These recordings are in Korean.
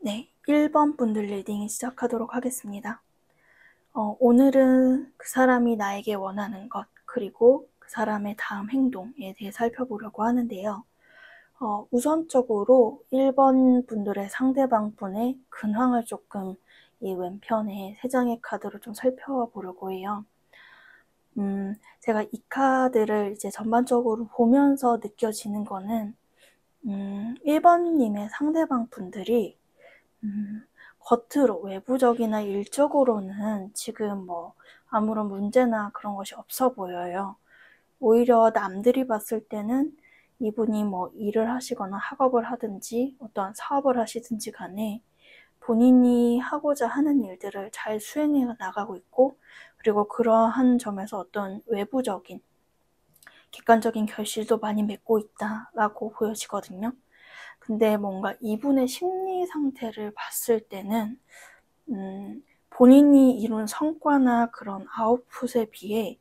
네, 1번 분들 리딩 시작하도록 하겠습니다. 오늘은 그 사람이 나에게 원하는 것, 그리고 그 사람의 다음 행동에 대해 살펴보려고 하는데요. 우선적으로 1번 분들의 상대방 분의 근황을 조금 이 왼편에 3장의 카드로 좀 살펴보려고 해요. 제가 이 카드를 이제 전반적으로 보면서 느껴지는 거는 1번님의 상대방 분들이 겉으로 외부적이나 일적으로는 지금 뭐 아무런 문제나 그런 것이 없어 보여요. 오히려 남들이 봤을 때는 이분이 뭐 일을 하시거나 학업을 하든지 어떠한 사업을 하시든지 간에 본인이 하고자 하는 일들을 잘 수행해 나가고 있고, 그리고 그러한 점에서 어떤 외부적인 객관적인 결실도 많이 맺고 있다라고 보여지거든요. 근데 뭔가 이분의 심리 상태를 봤을 때는 본인이 이룬 성과나 그런 아웃풋에 비해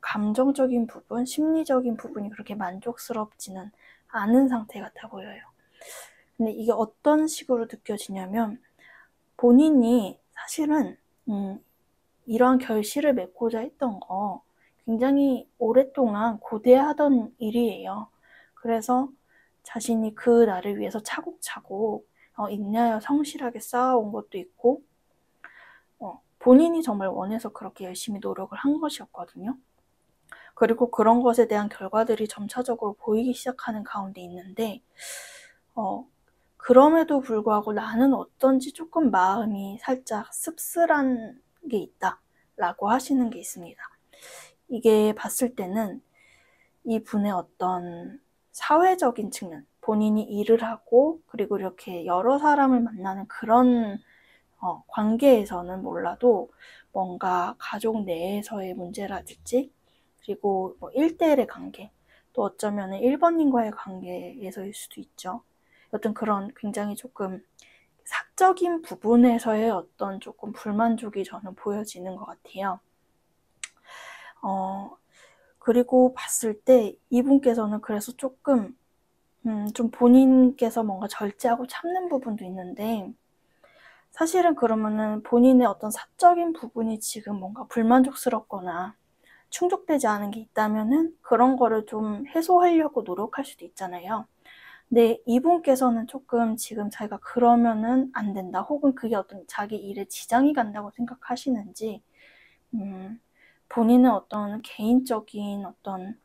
감정적인 부분, 심리적인 부분이 그렇게 만족스럽지는 않은 상태 같아 보여요. 근데 이게 어떤 식으로 느껴지냐면, 본인이 사실은 이러한 결실을 맺고자 했던 거 굉장히 오랫동안 고대하던 일이에요. 그래서 자신이 그 날을 위해서 차곡차곡 인내하여 성실하게 쌓아온 것도 있고, 본인이 정말 원해서 그렇게 열심히 노력을 한 것이었거든요. 그리고 그런 것에 대한 결과들이 점차적으로 보이기 시작하는 가운데 있는데, 그럼에도 불구하고 나는 어떤지 조금 마음이 살짝 씁쓸한 게 있다라고 하시는 게 있습니다. 이게 봤을 때는 이분의 어떤 사회적인 측면, 본인이 일을 하고 그리고 이렇게 여러 사람을 만나는 그런 관계에서는 몰라도 뭔가 가족 내에서의 문제라든지, 그리고 뭐 1대1의 관계, 또 어쩌면 1번님과의 관계에서일 수도 있죠. 어떤 그런 굉장히 조금 사적인 부분에서의 어떤 조금 불만족이 저는 보여지는 것 같아요. 그리고 봤을 때 이분께서는 그래서 조금 좀 본인께서 뭔가 절제하고 참는 부분도 있는데, 사실은 그러면은 본인의 어떤 사적인 부분이 지금 뭔가 불만족스럽거나 충족되지 않은 게 있다면은 그런 거를 좀 해소하려고 노력할 수도 있잖아요. 근데 이분께서는 조금 지금 자기가 그러면은 안 된다, 혹은 그게 어떤 자기 일에 지장이 간다고 생각하시는지, 본인의 어떤 개인적인 어떤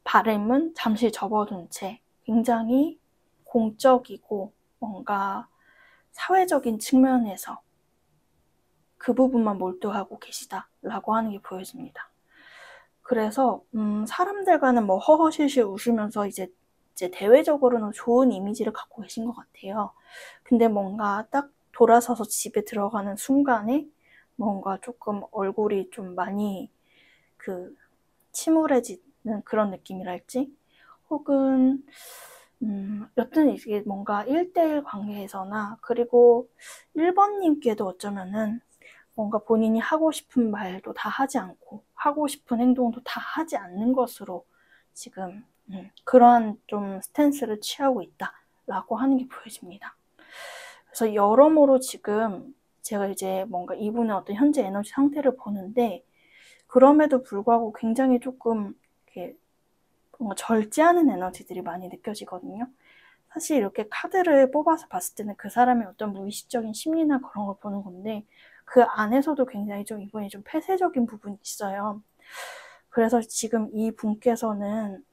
바램은 잠시 접어둔 채 굉장히 공적이고 뭔가 사회적인 측면에서 그 부분만 몰두하고 계시다라고 하는 게 보여집니다. 그래서 사람들과는 뭐 허허실실 웃으면서 이제 대외적으로는 좋은 이미지를 갖고 계신 것 같아요. 근데 뭔가 딱 돌아서서 집에 들어가는 순간에 뭔가 조금 얼굴이 좀 많이 침울해지는 그런 느낌이랄지, 혹은 여튼 이게 뭔가 1대1 관계에서나, 그리고 1번님께도 어쩌면은 뭔가 본인이 하고 싶은 말도 다 하지 않고 하고 싶은 행동도 다 하지 않는 것으로 지금 그러한 좀 스탠스를 취하고 있다라고 하는 게 보여집니다. 그래서 여러모로 지금 제가 이제 뭔가 이분의 어떤 현재 에너지 상태를 보는데, 그럼에도 불구하고 굉장히 조금 이렇게 뭔가 절제하는 에너지들이 많이 느껴지거든요. 사실 이렇게 카드를 뽑아서 봤을 때는 그 사람의 어떤 무의식적인 심리나 그런 걸 보는 건데, 그 안에서도 굉장히 좀 이분이 좀 폐쇄적인 부분이 있어요. 그래서 지금 이 분께서는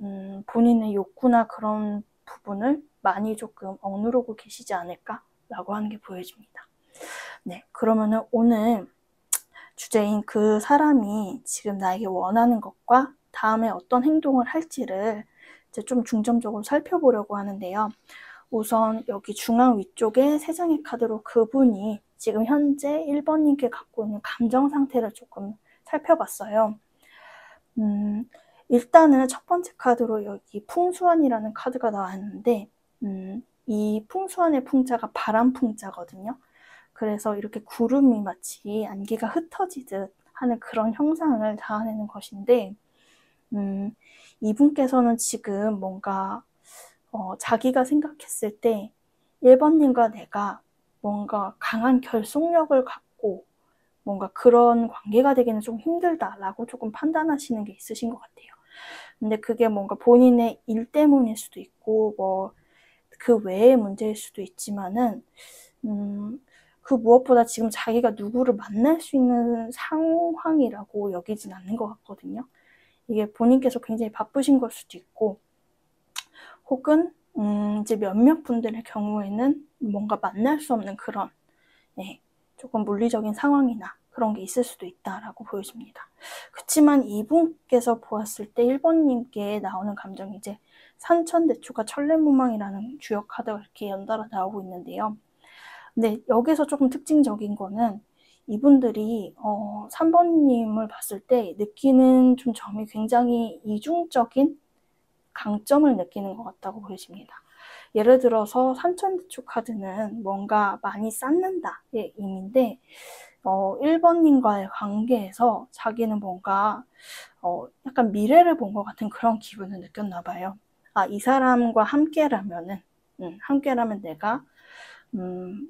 본인의 욕구나 그런 부분을 많이 조금 억누르고 계시지 않을까라고 하는 게 보여집니다. 네, 그러면은 오늘 주제인 그 사람이 지금 나에게 원하는 것과 다음에 어떤 행동을 할지를 이제 좀 중점적으로 살펴보려고 하는데요. 우선 여기 중앙 위쪽에 3장의 카드로 그분이 지금 현재 1번님께 갖고 있는 감정 상태를 조금 살펴봤어요. 일단은 첫 번째 카드로 여기 풍수환이라는 카드가 나왔는데, 이 풍수환의 풍자가 바람 풍자거든요. 그래서 이렇게 구름이 마치 안개가 흩어지듯 하는 그런 형상을 자아내는 것인데, 이분께서는 지금 뭔가 자기가 생각했을 때 1번님과 내가 뭔가 강한 결속력을 갖고 뭔가 그런 관계가 되기는 좀 힘들다라고 조금 판단하시는 게 있으신 것 같아요. 근데 그게 뭔가 본인의 일 때문일 수도 있고 뭐 그 외의 문제일 수도 있지만은 그 무엇보다 지금 자기가 누구를 만날 수 있는 상황이라고 여기진 않는 것 같거든요. 이게 본인께서 굉장히 바쁘신 걸 수도 있고 혹은 이제 몇몇 분들의 경우에는 뭔가 만날 수 없는 그런 조금 물리적인 상황이나 그런 게 있을 수도 있다라고 보여집니다. 그렇지만 이분께서 보았을 때 1번님께 나오는 감정이 이제 산천대초가 천례무망이라는 주역 카드가 이렇게 연달아 나오고 있는데요. 근데 여기서 조금 특징적인 거는 이분들이 3번님을 봤을 때 느끼는 좀 점이 굉장히 이중적인 강점을 느끼는 것 같다고 보여집니다. 예를 들어서 산천대초 카드는 뭔가 많이 쌓는다의 의미인데 1번님과의 관계에서 자기는 뭔가 약간 미래를 본 것 같은 그런 기분을 느꼈나 봐요. 아, 이 사람과 함께라면 내가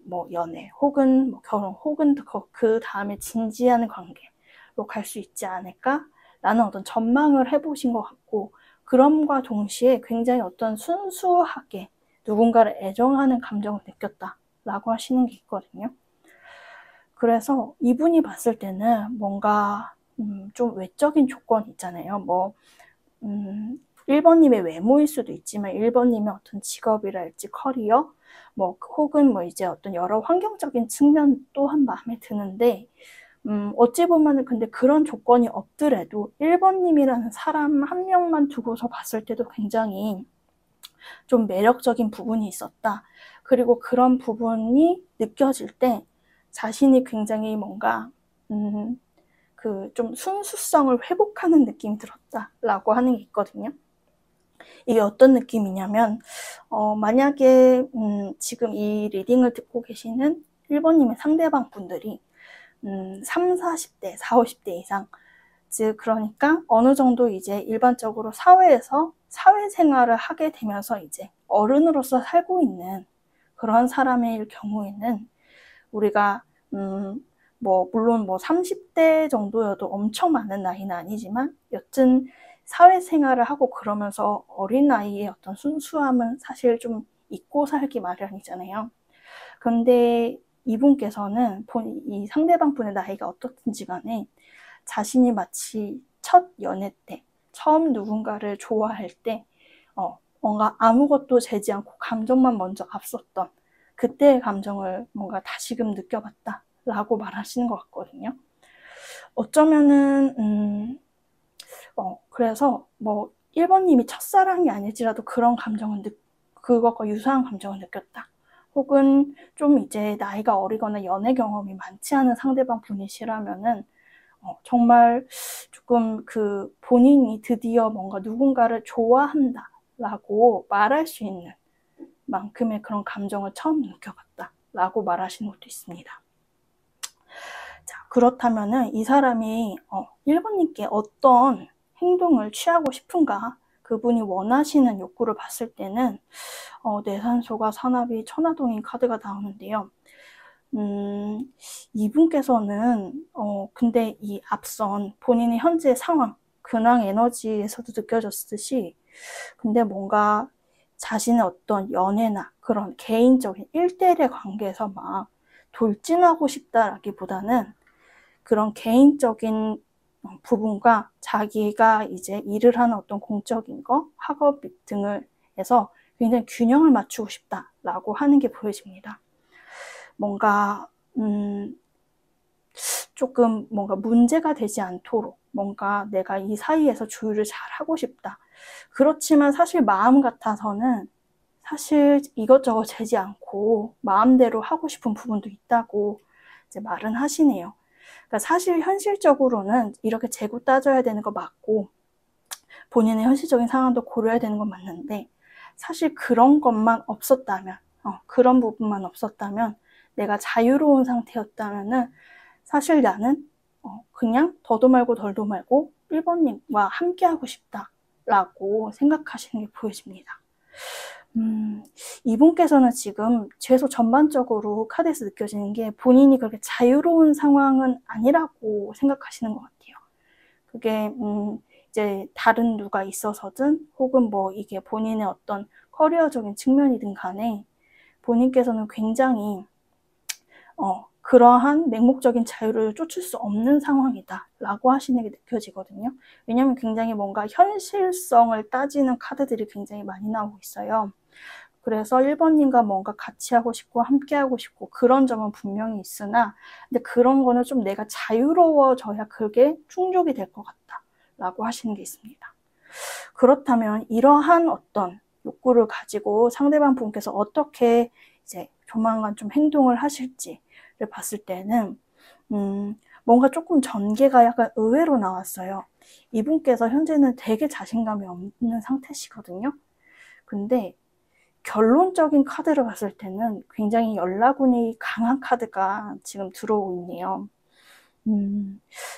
뭐 연애 혹은 뭐 결혼 혹은 그 다음에 진지한 관계로 갈 수 있지 않을까라는 어떤 전망을 해보신 것 같고 그럼과 동시에 굉장히 어떤 순수하게 누군가를 애정하는 감정을 느꼈다라고 하시는 게 있거든요. 그래서 이분이 봤을 때는 뭔가 좀 외적인 조건 있잖아요. 뭐 1번님의 외모일 수도 있지만 1번님의 어떤 직업이랄지 커리어 뭐 혹은 뭐 이제 어떤 여러 환경적인 측면 또한 마음에 드는데 어찌 보면은 근데 그런 조건이 없더라도 1번님이라는 사람 한 명만 두고서 봤을 때도 굉장히 좀 매력적인 부분이 있었다. 그리고 그런 부분이 느껴질 때 자신이 굉장히 뭔가 그 좀 순수성을 회복하는 느낌이 들었다라고 하는 게 있거든요. 이게 어떤 느낌이냐면 만약에 지금 이 리딩을 듣고 계시는 1번님의 상대방 분들이 3, 40대, 4, 50대 이상 즉 그러니까 어느 정도 이제 일반적으로 사회에서 사회생활을 하게 되면서 이제 어른으로서 살고 있는 그런 사람의 경우에는 우리가 뭐 물론 뭐 30대 정도여도 엄청 많은 나이는 아니지만 여튼 사회생활을 하고 그러면서 어린아이의 어떤 순수함은 사실 좀 잊고 살기 마련이잖아요. 근데 이분께서는 이 상대방 분의 나이가 어떻든지 간에 자신이 마치 첫 연애 때 처음 누군가를 좋아할 때 뭔가 아무것도 재지 않고 감정만 먼저 앞섰던 그때의 감정을 뭔가 다시금 느껴봤다라고 말하시는 것 같거든요. 어쩌면은 그래서 뭐 1번님이 첫사랑이 아닐지라도 그런 감정을 그것과 유사한 감정을 느꼈다. 혹은 좀 이제 나이가 어리거나 연애 경험이 많지 않은 상대방 분이시라면은 정말 조금 그 본인이 드디어 뭔가 누군가를 좋아한다라고 말할 수 있는 만큼의 그런 감정을 처음 느껴봤다라고 말하시는 것도 있습니다. 자, 그렇다면은 이 사람이 1번님께 어떤 행동을 취하고 싶은가 그분이 원하시는 욕구를 봤을 때는 내산소가 산압이 천하동인 카드가 나오는데요. 이분께서는 근데 이 앞선 본인의 현재 상황 근황 에너지에서도 느껴졌듯이 근데 뭔가 자신의 어떤 연애나 그런 개인적인 1대1의 관계에서 막 돌진하고 싶다라기보다는 그런 개인적인 부분과 자기가 이제 일을 하는 어떤 공적인 거, 학업 등을 해서 굉장히 균형을 맞추고 싶다라고 하는 게 보여집니다. 뭔가 조금 뭔가 문제가 되지 않도록 뭔가 내가 이 사이에서 조율을 잘 하고 싶다. 그렇지만 사실 마음 같아서는 사실 이것저것 재지 않고 마음대로 하고 싶은 부분도 있다고 이제 말은 하시네요. 그러니까 사실 현실적으로는 이렇게 재고 따져야 되는 거 맞고 본인의 현실적인 상황도 고려해야 되는 건 맞는데 사실 그런 것만 없었다면 그런 부분만 없었다면 내가 자유로운 상태였다면은 사실 나는 그냥 더도 말고 덜도 말고 1번님과 함께하고 싶다라고 생각하시는 게 보여집니다. 이분께서는 지금 최소 전반적으로 카드에서 느껴지는 게 본인이 그렇게 자유로운 상황은 아니라고 생각하시는 것 같아요. 그게 이제 다른 누가 있어서든 혹은 뭐 이게 본인의 어떤 커리어적인 측면이든 간에 본인께서는 굉장히 그러한 맹목적인 자유를 쫓을 수 없는 상황이다 라고 하시는 게 느껴지거든요. 왜냐하면 굉장히 뭔가 현실성을 따지는 카드들이 굉장히 많이 나오고 있어요. 그래서 1번님과 뭔가 같이 하고 싶고 함께 하고 싶고 그런 점은 분명히 있으나 근데 그런 거는 좀 내가 자유로워져야 그게 충족이 될 것 같다 라고 하시는 게 있습니다. 그렇다면 이러한 어떤 욕구를 가지고 상대방 분께서 어떻게 이제 조만간 좀 행동을 하실지를 봤을 때는 뭔가 조금 전개가 약간 의외로 나왔어요. 이분께서 현재는 되게 자신감이 없는 상태시거든요. 근데 결론적인 카드를 봤을 때는 굉장히 연락운이 강한 카드가 지금 들어오고 있네요.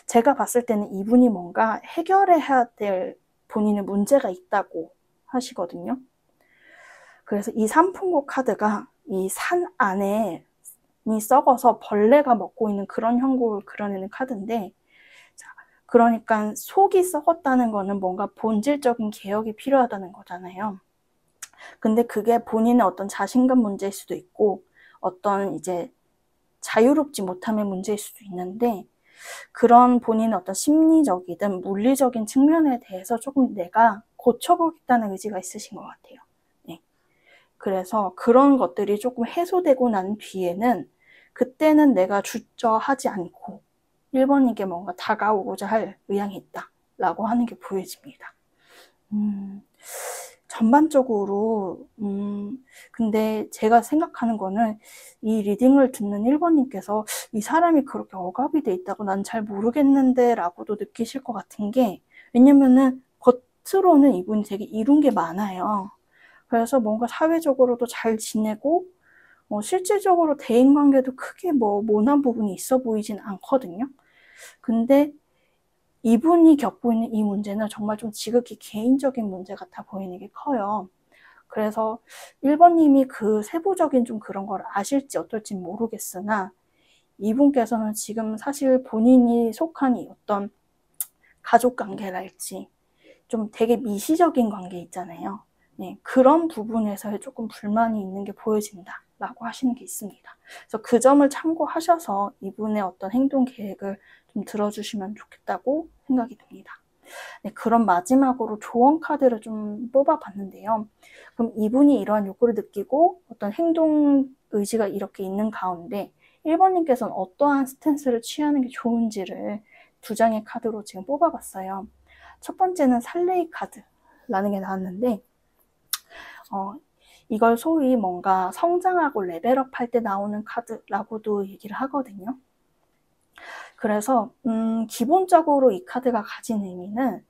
제가 봤을 때는 이분이 뭔가 해결해야 될 본인의 문제가 있다고 하시거든요. 그래서 이 삼풍고 카드가 이 산 안에 썩어서 벌레가 먹고 있는 그런 형국을 그려내는 카드인데, 자, 그러니까 속이 썩었다는 거는 뭔가 본질적인 개혁이 필요하다는 거잖아요. 근데 그게 본인의 어떤 자신감 문제일 수도 있고 어떤 이제 자유롭지 못함의 문제일 수도 있는데 그런 본인의 어떤 심리적이든 물리적인 측면에 대해서 조금 내가 고쳐보겠다는 의지가 있으신 것 같아요. 네. 그래서 그런 것들이 조금 해소되고 난 뒤에는 그때는 내가 주저하지 않고 1번님께 뭔가 다가오고자 할 의향이 있다 라고 하는 게 보여집니다. 전반적으로 근데 제가 생각하는 거는 이 리딩을 듣는 1번님께서 이 사람이 그렇게 억압이 돼 있다고 난 잘 모르겠는데 라고도 느끼실 것 같은 게 왜냐면은 겉으로는 이분이 되게 이룬 게 많아요. 그래서 뭔가 사회적으로도 잘 지내고 실질적으로 대인관계도 크게 뭐 모난 부분이 있어 보이진 않거든요. 근데 이분이 겪고 있는 이 문제는 정말 좀 지극히 개인적인 문제 같아 보이는 게 커요. 그래서 1번님이 그 세부적인 좀 그런 걸 아실지 어떨지 모르겠으나 이분께서는 지금 사실 본인이 속한 이 어떤 가족 관계랄지 좀 되게 미시적인 관계 있잖아요. 네, 그런 부분에서의 조금 불만이 있는 게 보여진다 라고 하시는 게 있습니다. 그래서 그 점을 참고하셔서 이분의 어떤 행동 계획을 좀 들어주시면 좋겠다고 생각이 듭니다. 네, 그럼 마지막으로 조언 카드를 좀 뽑아봤는데요. 그럼 이분이 이러한 욕구를 느끼고 어떤 행동 의지가 이렇게 있는 가운데 1번님께서는 어떠한 스탠스를 취하는 게 좋은지를 두 장의 카드로 지금 뽑아봤어요. 첫 번째는 살레이 카드라는 게 나왔는데 이걸 소위 뭔가 성장하고 레벨업 할 때 나오는 카드라고도 얘기를 하거든요. 그래서 기본적으로 이 카드가 가진 의미는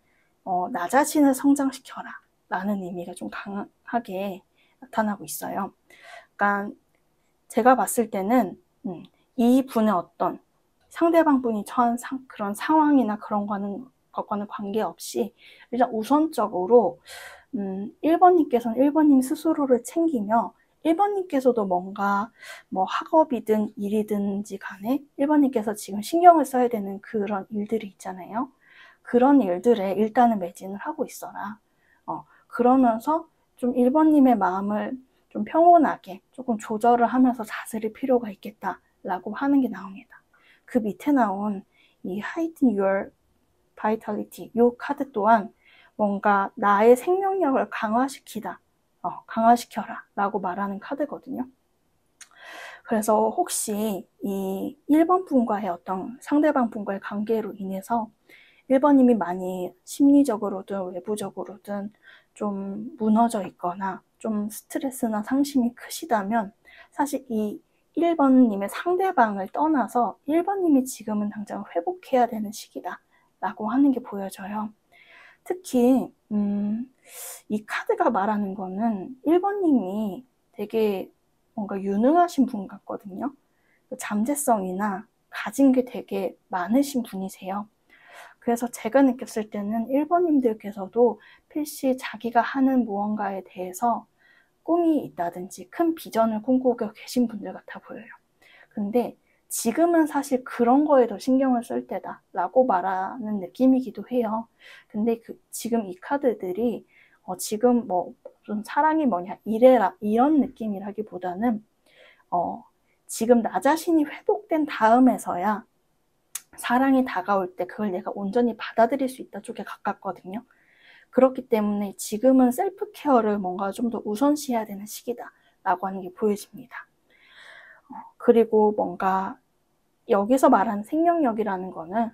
나 자신을 성장시켜라 라는 의미가 좀 강하게 나타나고 있어요. 그러니까 제가 봤을 때는 이 분의 어떤 상대방 분이 처한 그런 상황이나 그런 것과는 관계없이 일단 우선적으로 1번님께서는 1번님 스스로를 챙기며 1번님께서도 뭔가 뭐 학업이든 일이든지 간에 1번님께서 지금 신경을 써야 되는 그런 일들이 있잖아요. 그런 일들에 일단은 매진을 하고 있어라. 그러면서 좀 1번님의 마음을 좀 평온하게 조금 조절을 하면서 다스릴 필요가 있겠다라고 하는 게 나옵니다. 그 밑에 나온 이 Heighten Your Vitality 이 카드 또한 뭔가 나의 생명력을 강화시켜라 라고 말하는 카드거든요. 그래서 혹시 이 1번 분과의 어떤 상대방 분과의 관계로 인해서 1번님이 많이 심리적으로든 외부적으로든 좀 무너져 있거나 좀 스트레스나 상심이 크시다면 사실 이 1번님의 상대방을 떠나서 1번님이 지금은 당장 회복해야 되는 시기다 라고 하는 게 보여져요. 특히 이 카드가 말하는 거는 1번님이 되게 뭔가 유능하신 분 같거든요. 잠재성이나 가진 게 되게 많으신 분이세요. 그래서 제가 느꼈을 때는 1번님들께서도 필시 자기가 하는 무언가에 대해서 꿈이 있다든지 큰 비전을 꿈꾸고 계신 분들 같아 보여요. 근데 지금은 사실 그런 거에도 신경을 쓸 때다라고 말하는 느낌이기도 해요. 근데 지금 이 카드들이 지금 뭐 좀 사랑이 뭐냐 이래라 이런 느낌이라기보다는 지금 나 자신이 회복된 다음에서야 사랑이 다가올 때 그걸 내가 온전히 받아들일 수 있다 쪽에 가깝거든요. 그렇기 때문에 지금은 셀프 케어를 뭔가 좀 더 우선시해야 되는 시기다라고 하는 게 보여집니다. 그리고 뭔가 여기서 말하는 생명력이라는 거는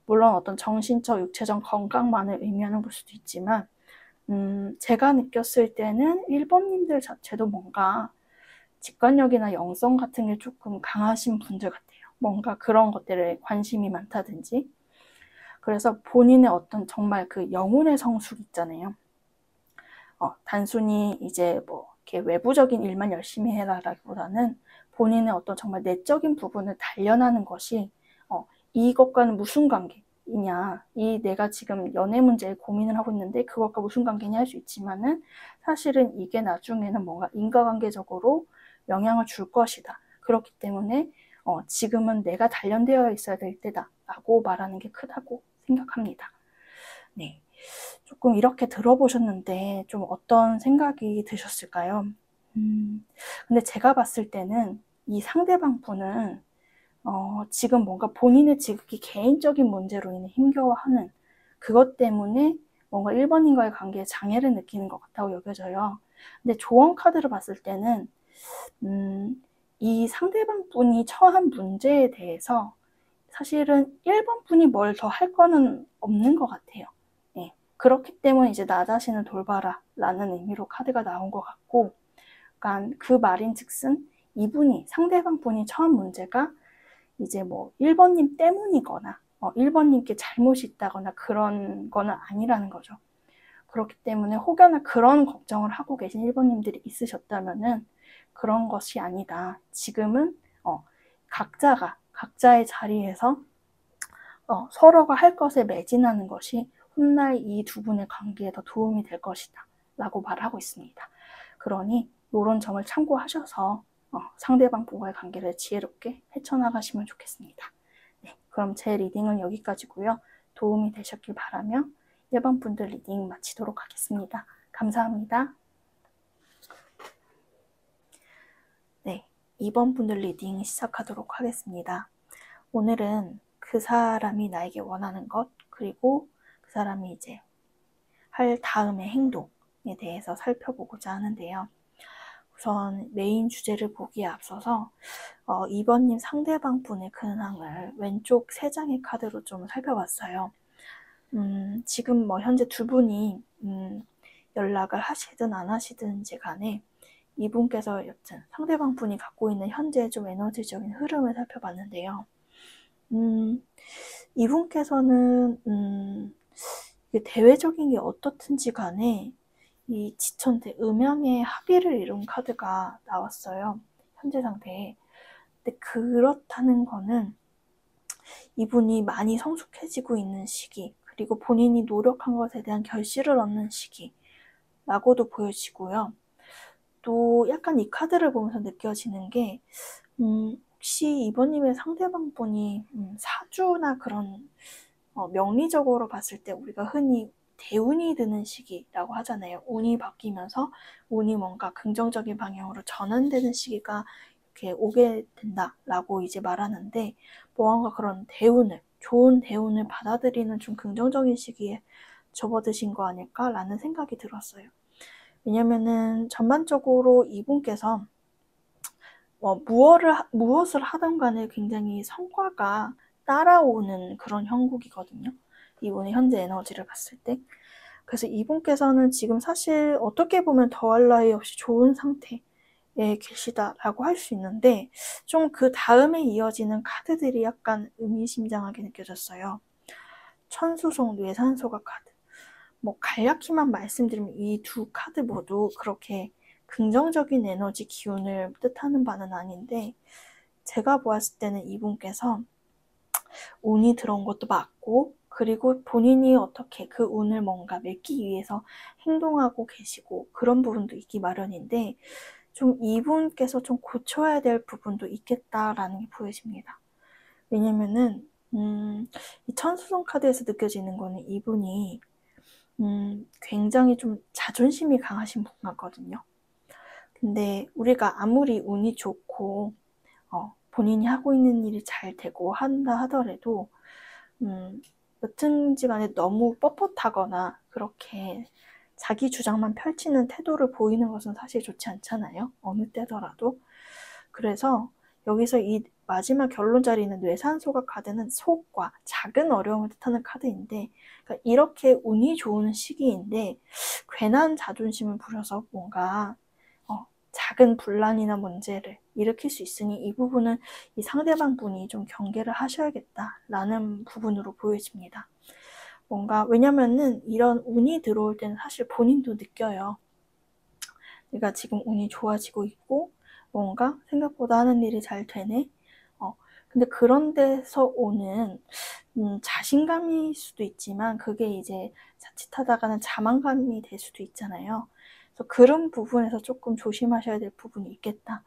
물론 어떤 정신적, 육체적 건강만을 의미하는 걸 수도 있지만 제가 느꼈을 때는 1번님들 자체도 뭔가 직관력이나 영성 같은 게 조금 강하신 분들 같아요. 뭔가 그런 것들에 관심이 많다든지. 그래서 본인의 어떤 정말 그 영혼의 성숙 있잖아요. 단순히 이제 뭐 이렇게 외부적인 일만 열심히 해라라기보다는 본인의 어떤 정말 내적인 부분을 단련하는 것이 이것과는 무슨 관계이냐, 이 내가 지금 연애 문제에 고민을 하고 있는데 그것과 무슨 관계냐 할 수 있지만은 사실은 이게 나중에는 뭔가 인과관계적으로 영향을 줄 것이다. 그렇기 때문에 지금은 내가 단련되어 있어야 될 때다라고 말하는 게 크다고 생각합니다. 네. 조금 이렇게 들어보셨는데 좀 어떤 생각이 드셨을까요? 근데 제가 봤을 때는 이 상대방 분은 지금 뭔가 본인의 지극히 개인적인 문제로 인해 힘겨워하는 그것 때문에 뭔가 1번님과의 관계에 장애를 느끼는 것 같다고 여겨져요. 근데 조언 카드를 봤을 때는 이 상대방 분이 처한 문제에 대해서 사실은 1번 분이 뭘 더 할 거는 없는 것 같아요. 네. 그렇기 때문에 이제 나 자신을 돌봐라 라는 의미로 카드가 나온 것 같고, 그러니까 그 말인 즉슨 이분이 상대방 분이 처한 문제가 이제 뭐 1번님 때문이거나 1번님께 잘못이 있다거나 그런 거는 아니라는 거죠. 그렇기 때문에 혹여나 그런 걱정을 하고 계신 1번님들이 있으셨다면은 그런 것이 아니다. 지금은 각자가 각자의 자리에서 서로가 할 것에 매진하는 것이 훗날 이 두 분의 관계에 더 도움이 될 것이다 라고 말하고 있습니다. 그러니 이런 점을 참고하셔서 상대방 분과의 관계를 지혜롭게 헤쳐나가시면 좋겠습니다. 네, 그럼 제 리딩은 여기까지고요. 도움이 되셨길 바라며 1번 분들 리딩 마치도록 하겠습니다. 감사합니다. 네, 2번 분들 리딩 시작하도록 하겠습니다. 오늘은 그 사람이 나에게 원하는 것, 그리고 그 사람이 이제 할 다음의 행동에 대해서 살펴보고자 하는데요. 우선 메인 주제를 보기에 앞서서 2번님 상대방 분의 근황을 왼쪽 3장의 카드로 좀 살펴봤어요. 지금 뭐 현재 두 분이 연락을 하시든 안 하시든지 간에 이분께서 여튼 상대방 분이 갖고 있는 현재의 좀 에너지적인 흐름을 살펴봤는데요. 이분께서는 대외적인 게 어떻든지 간에 이 지천대 음양의 합의를 이룬 카드가 나왔어요. 현재 상태에. 근데 그렇다는 거는 이분이 많이 성숙해지고 있는 시기, 그리고 본인이 노력한 것에 대한 결실을 얻는 시기라고도 보여지고요. 또 약간 이 카드를 보면서 느껴지는 게 혹시 이번님의 상대방 분이 사주나 그런 명리적으로 봤을 때 우리가 흔히 대운이 드는 시기라고 하잖아요. 운이 바뀌면서 운이 뭔가 긍정적인 방향으로 전환되는 시기가 이렇게 오게 된다라고 이제 말하는데 뭔가 그런 대운을, 좋은 대운을 받아들이는 좀 긍정적인 시기에 접어드신 거 아닐까라는 생각이 들었어요. 왜냐면은 전반적으로 이분께서 무엇을 하든 간에 굉장히 성과가 따라오는 그런 형국이거든요. 이분의 현재 에너지를 봤을 때. 그래서 이분께서는 지금 사실 어떻게 보면 더할 나위 없이 좋은 상태에 계시다라고 할 수 있는데 좀 그 다음에 이어지는 카드들이 약간 의미심장하게 느껴졌어요. 천수송, 뇌산소가 카드. 뭐 간략히만 말씀드리면 이 두 카드 모두 그렇게 긍정적인 에너지 기운을 뜻하는 바는 아닌데 제가 보았을 때는 이분께서 운이 들어온 것도 맞고 그리고 본인이 어떻게 그 운을 뭔가 맺기 위해서 행동하고 계시고 그런 부분도 있기 마련인데 좀 이분께서 좀 고쳐야 될 부분도 있겠다라는 게 보여집니다. 왜냐면은 이 천수성 카드에서 느껴지는 거는 이분이 굉장히 좀 자존심이 강하신 분 같거든요. 근데 우리가 아무리 운이 좋고 본인이 하고 있는 일이 잘 되고 한다 하더라도 여튼지 간에 너무 뻣뻣하거나 그렇게 자기 주장만 펼치는 태도를 보이는 것은 사실 좋지 않잖아요. 어느 때더라도. 그래서 여기서 이 마지막 결론 자리는 뇌산소가 카드는 속과 작은 어려움을 뜻하는 카드인데 그러니까 이렇게 운이 좋은 시기인데 괜한 자존심을 부려서 뭔가 작은 분란이나 문제를 일으킬 수 있으니 이 부분은 이 상대방 분이 좀 경계를 하셔야겠다라는 부분으로 보여집니다. 뭔가 왜냐면은 이런 운이 들어올 때는 사실 본인도 느껴요. 내가 지금 운이 좋아지고 있고 뭔가 생각보다 하는 일이 잘 되네. 근데 그런 데서 오는 자신감일 수도 있지만 그게 이제 자칫하다가는 자만감이 될 수도 있잖아요. 그래서 그런 부분에서 조금 조심하셔야 될 부분이 있겠다.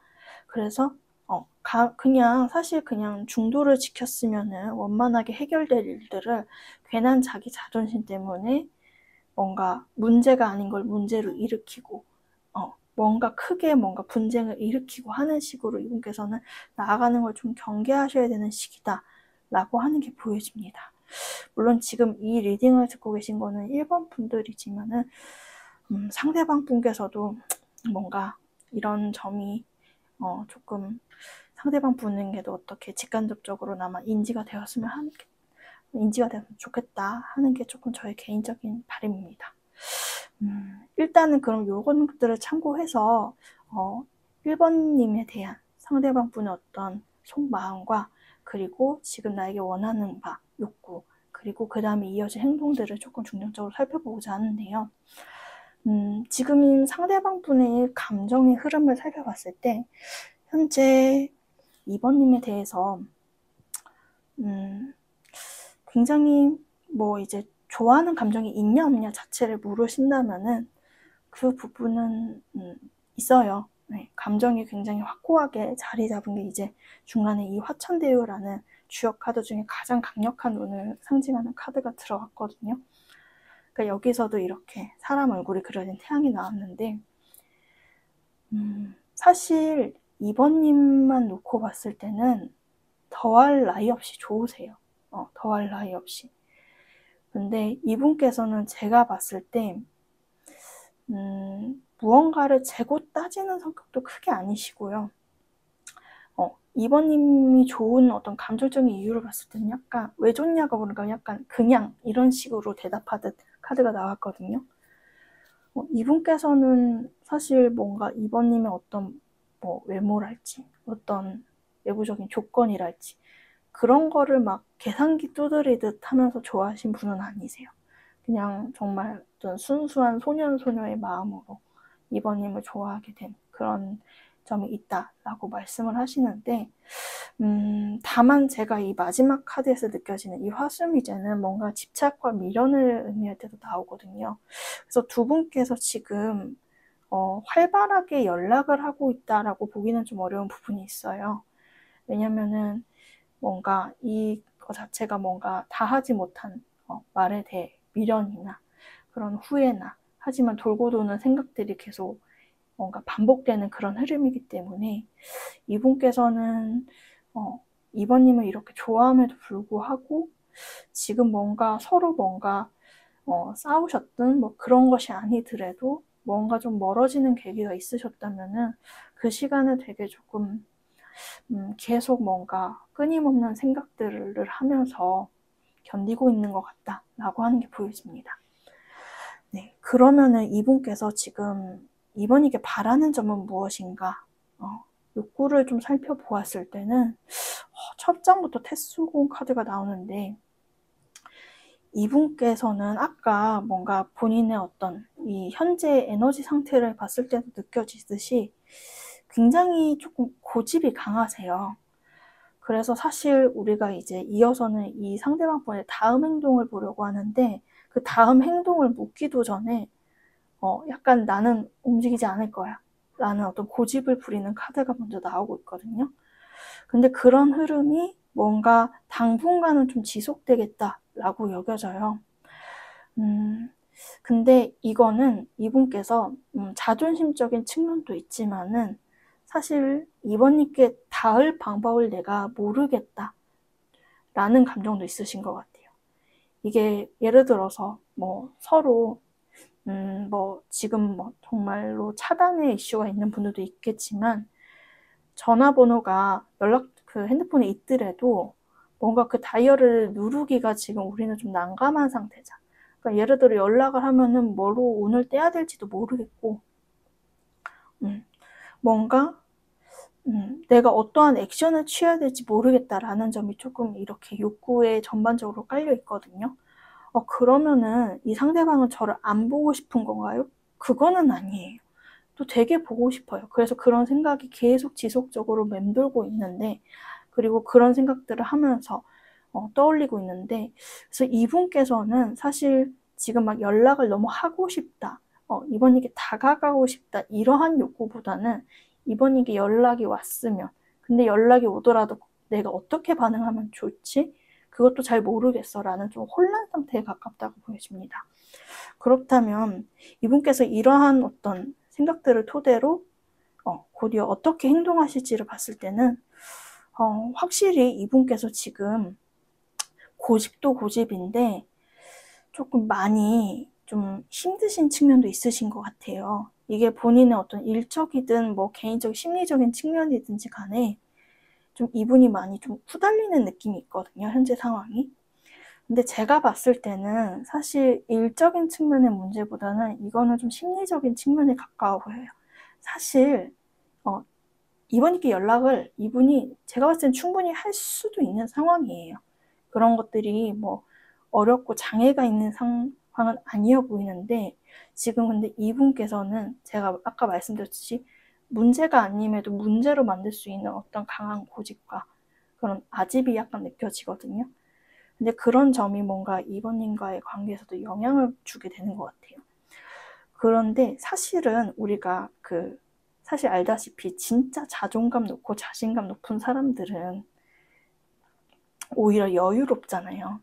그래서 그냥 사실 그냥 중도를 지켰으면은 원만하게 해결될 일들을 괜한 자기 자존심 때문에 뭔가 문제가 아닌 걸 문제로 일으키고 뭔가 크게 뭔가 분쟁을 일으키고 하는 식으로 이분께서는 나아가는 걸 좀 경계하셔야 되는 시기다 라고 하는 게 보여집니다. 물론 지금 이 리딩을 듣고 계신 거는 1번 분들이지만은 상대방 분께서도 뭔가 이런 점이 조금 상대방 분에게도 어떻게 직간접적으로나마 인지가 되었으면 좋겠다 하는 게 조금 저의 개인적인 바람입니다. 일단은 그럼 요런 것들을 참고해서 1번님에 대한 상대방 분의 어떤 속마음과 그리고 지금 나에게 원하는 바, 욕구 그리고 그 다음에 이어질 행동들을 조금 중점적으로 살펴보고자 하는데요. 지금 상대방 분의 감정의 흐름을 살펴봤을 때 현재 2번님에 대해서 굉장히 이제 좋아하는 감정이 있냐 없냐 자체를 물으신다면은 그 부분은 있어요. 네, 감정이 굉장히 확고하게 자리 잡은 게 이제 중간에 이 화천대유라는 주역 카드 중에 가장 강력한 운을 상징하는 카드가 들어갔거든요. 그러니까 여기서도 이렇게 사람 얼굴이 그려진 태양이 나왔는데 사실 2번님만 놓고 봤을 때는 더할 나위 없이 좋으세요. 더할 나위 없이. 근데 이분께서는 제가 봤을 때 무언가를 재고 따지는 성격도 크게 아니시고요. 2번님이 좋은 어떤 감정적인 이유를 봤을 때는 약간 왜 좋냐고 보니까 약간 그냥 이런 식으로 대답하듯 카드가 나왔거든요. 이분께서는 사실 뭔가 2번님의 어떤 외모랄지 어떤 외부적인 조건이랄지 그런 거를 막 계산기 두드리듯 하면서 좋아하신 분은 아니세요. 그냥 정말 어떤 순수한 소년소녀의 마음으로 2번님을 좋아하게 된 그런 점이 있다라고 말씀을 하시는데 다만 제가 이 마지막 카드에서 느껴지는 이 화수미제는 뭔가 집착과 미련을 의미할 때도 나오거든요. 그래서 두 분께서 지금 활발하게 연락을 하고 있다라고 보기는 좀 어려운 부분이 있어요. 왜냐면은 뭔가 이거 자체가 뭔가 다 하지 못한 말에 대해 미련이나 그런 후회나 하지만 돌고 도는 생각들이 계속 뭔가 반복되는 그런 흐름이기 때문에 이분께서는 이번님을 이렇게 좋아함에도 불구하고 지금 뭔가 서로 뭔가 싸우셨든 그런 것이 아니더라도 뭔가 좀 멀어지는 계기가 있으셨다면은 그 시간을 되게 조금 계속 뭔가 끊임없는 생각들을 하면서 견디고 있는 것 같다라고 하는 게 보여집니다. 네, 그러면은 이분께서 지금 이번에게 바라는 점은 무엇인가? 욕구를 좀 살펴보았을 때는 첫 장부터 태수공 카드가 나오는데 이분께서는 아까 뭔가 본인의 어떤 이 현재 에너지 상태를 봤을 때도 느껴지듯이 굉장히 조금 고집이 강하세요. 그래서 사실 우리가 이제 이어서는 이 상대방 분의 다음 행동을 보려고 하는데 그 다음 행동을 묻기도 전에 약간 나는 움직이지 않을 거야 라는 어떤 고집을 부리는 카드가 먼저 나오고 있거든요. 근데 그런 흐름이 뭔가 당분간은 좀 지속되겠다라고 여겨져요. 근데 이거는 이분께서 자존심적인 측면도 있지만은 사실 이번님께 닿을 방법을 내가 모르겠다 라는 감정도 있으신 것 같아요. 이게 예를 들어서 뭐 서로 뭐 지금 뭐 정말로 차단의 이슈가 있는 분들도 있겠지만 전화번호가 그 핸드폰에 있더라도 뭔가 그 다이얼을 누르기가 지금 우리는 좀 난감한 상태자. 그러니까 예를 들어 연락을 하면은 뭐로 오늘 떼야 될지도 모르겠고, 뭔가 내가 어떠한 액션을 취해야 될지 모르겠다라는 점이 조금 이렇게 욕구에 전반적으로 깔려 있거든요. 그러면은 이 상대방은 저를 안 보고 싶은 건가요? 그거는 아니에요. 또 되게 보고 싶어요. 그래서 그런 생각이 계속 지속적으로 맴돌고 있는데, 그리고 그런 생각들을 하면서 떠올리고 있는데, 그래서 이분께서는 사실 지금 막 연락을 너무 하고 싶다, 이번에게 다가가고 싶다, 이러한 욕구보다는 이번에게 연락이 왔으면, 근데 연락이 오더라도 내가 어떻게 반응하면 좋지? 그것도 잘 모르겠어 라는 좀 혼란 상태에 가깝다고 보여집니다. 그렇다면 이분께서 이러한 어떤 생각들을 토대로 곧이어 어떻게 행동하실지를 봤을 때는 확실히 이분께서 지금 고집도 고집인데 조금 많이 좀 힘드신 측면도 있으신 것 같아요. 이게 본인의 어떤 일적이든 뭐 개인적 심리적인 측면이든지 간에 좀 이분이 많이 좀 후달리는 느낌이 있거든요, 현재 상황이. 근데 제가 봤을 때는 사실 일적인 측면의 문제보다는 이거는 좀 심리적인 측면에 가까워 보여요. 사실 이번께 연락을 이분이 제가 봤을 땐 충분히 할 수도 있는 상황이에요. 그런 것들이 뭐 어렵고 장애가 있는 상황은 아니어 보이는데 지금 근데 이분께서는 제가 아까 말씀드렸듯이 문제가 아님에도 문제로 만들 수 있는 어떤 강한 고집과 그런 아집이 약간 느껴지거든요. 근데 그런 점이 뭔가 이번님과의 관계에서도 영향을 주게 되는 것 같아요. 그런데 사실은 우리가 사실 알다시피 진짜 자존감 높고 자신감 높은 사람들은 오히려 여유롭잖아요.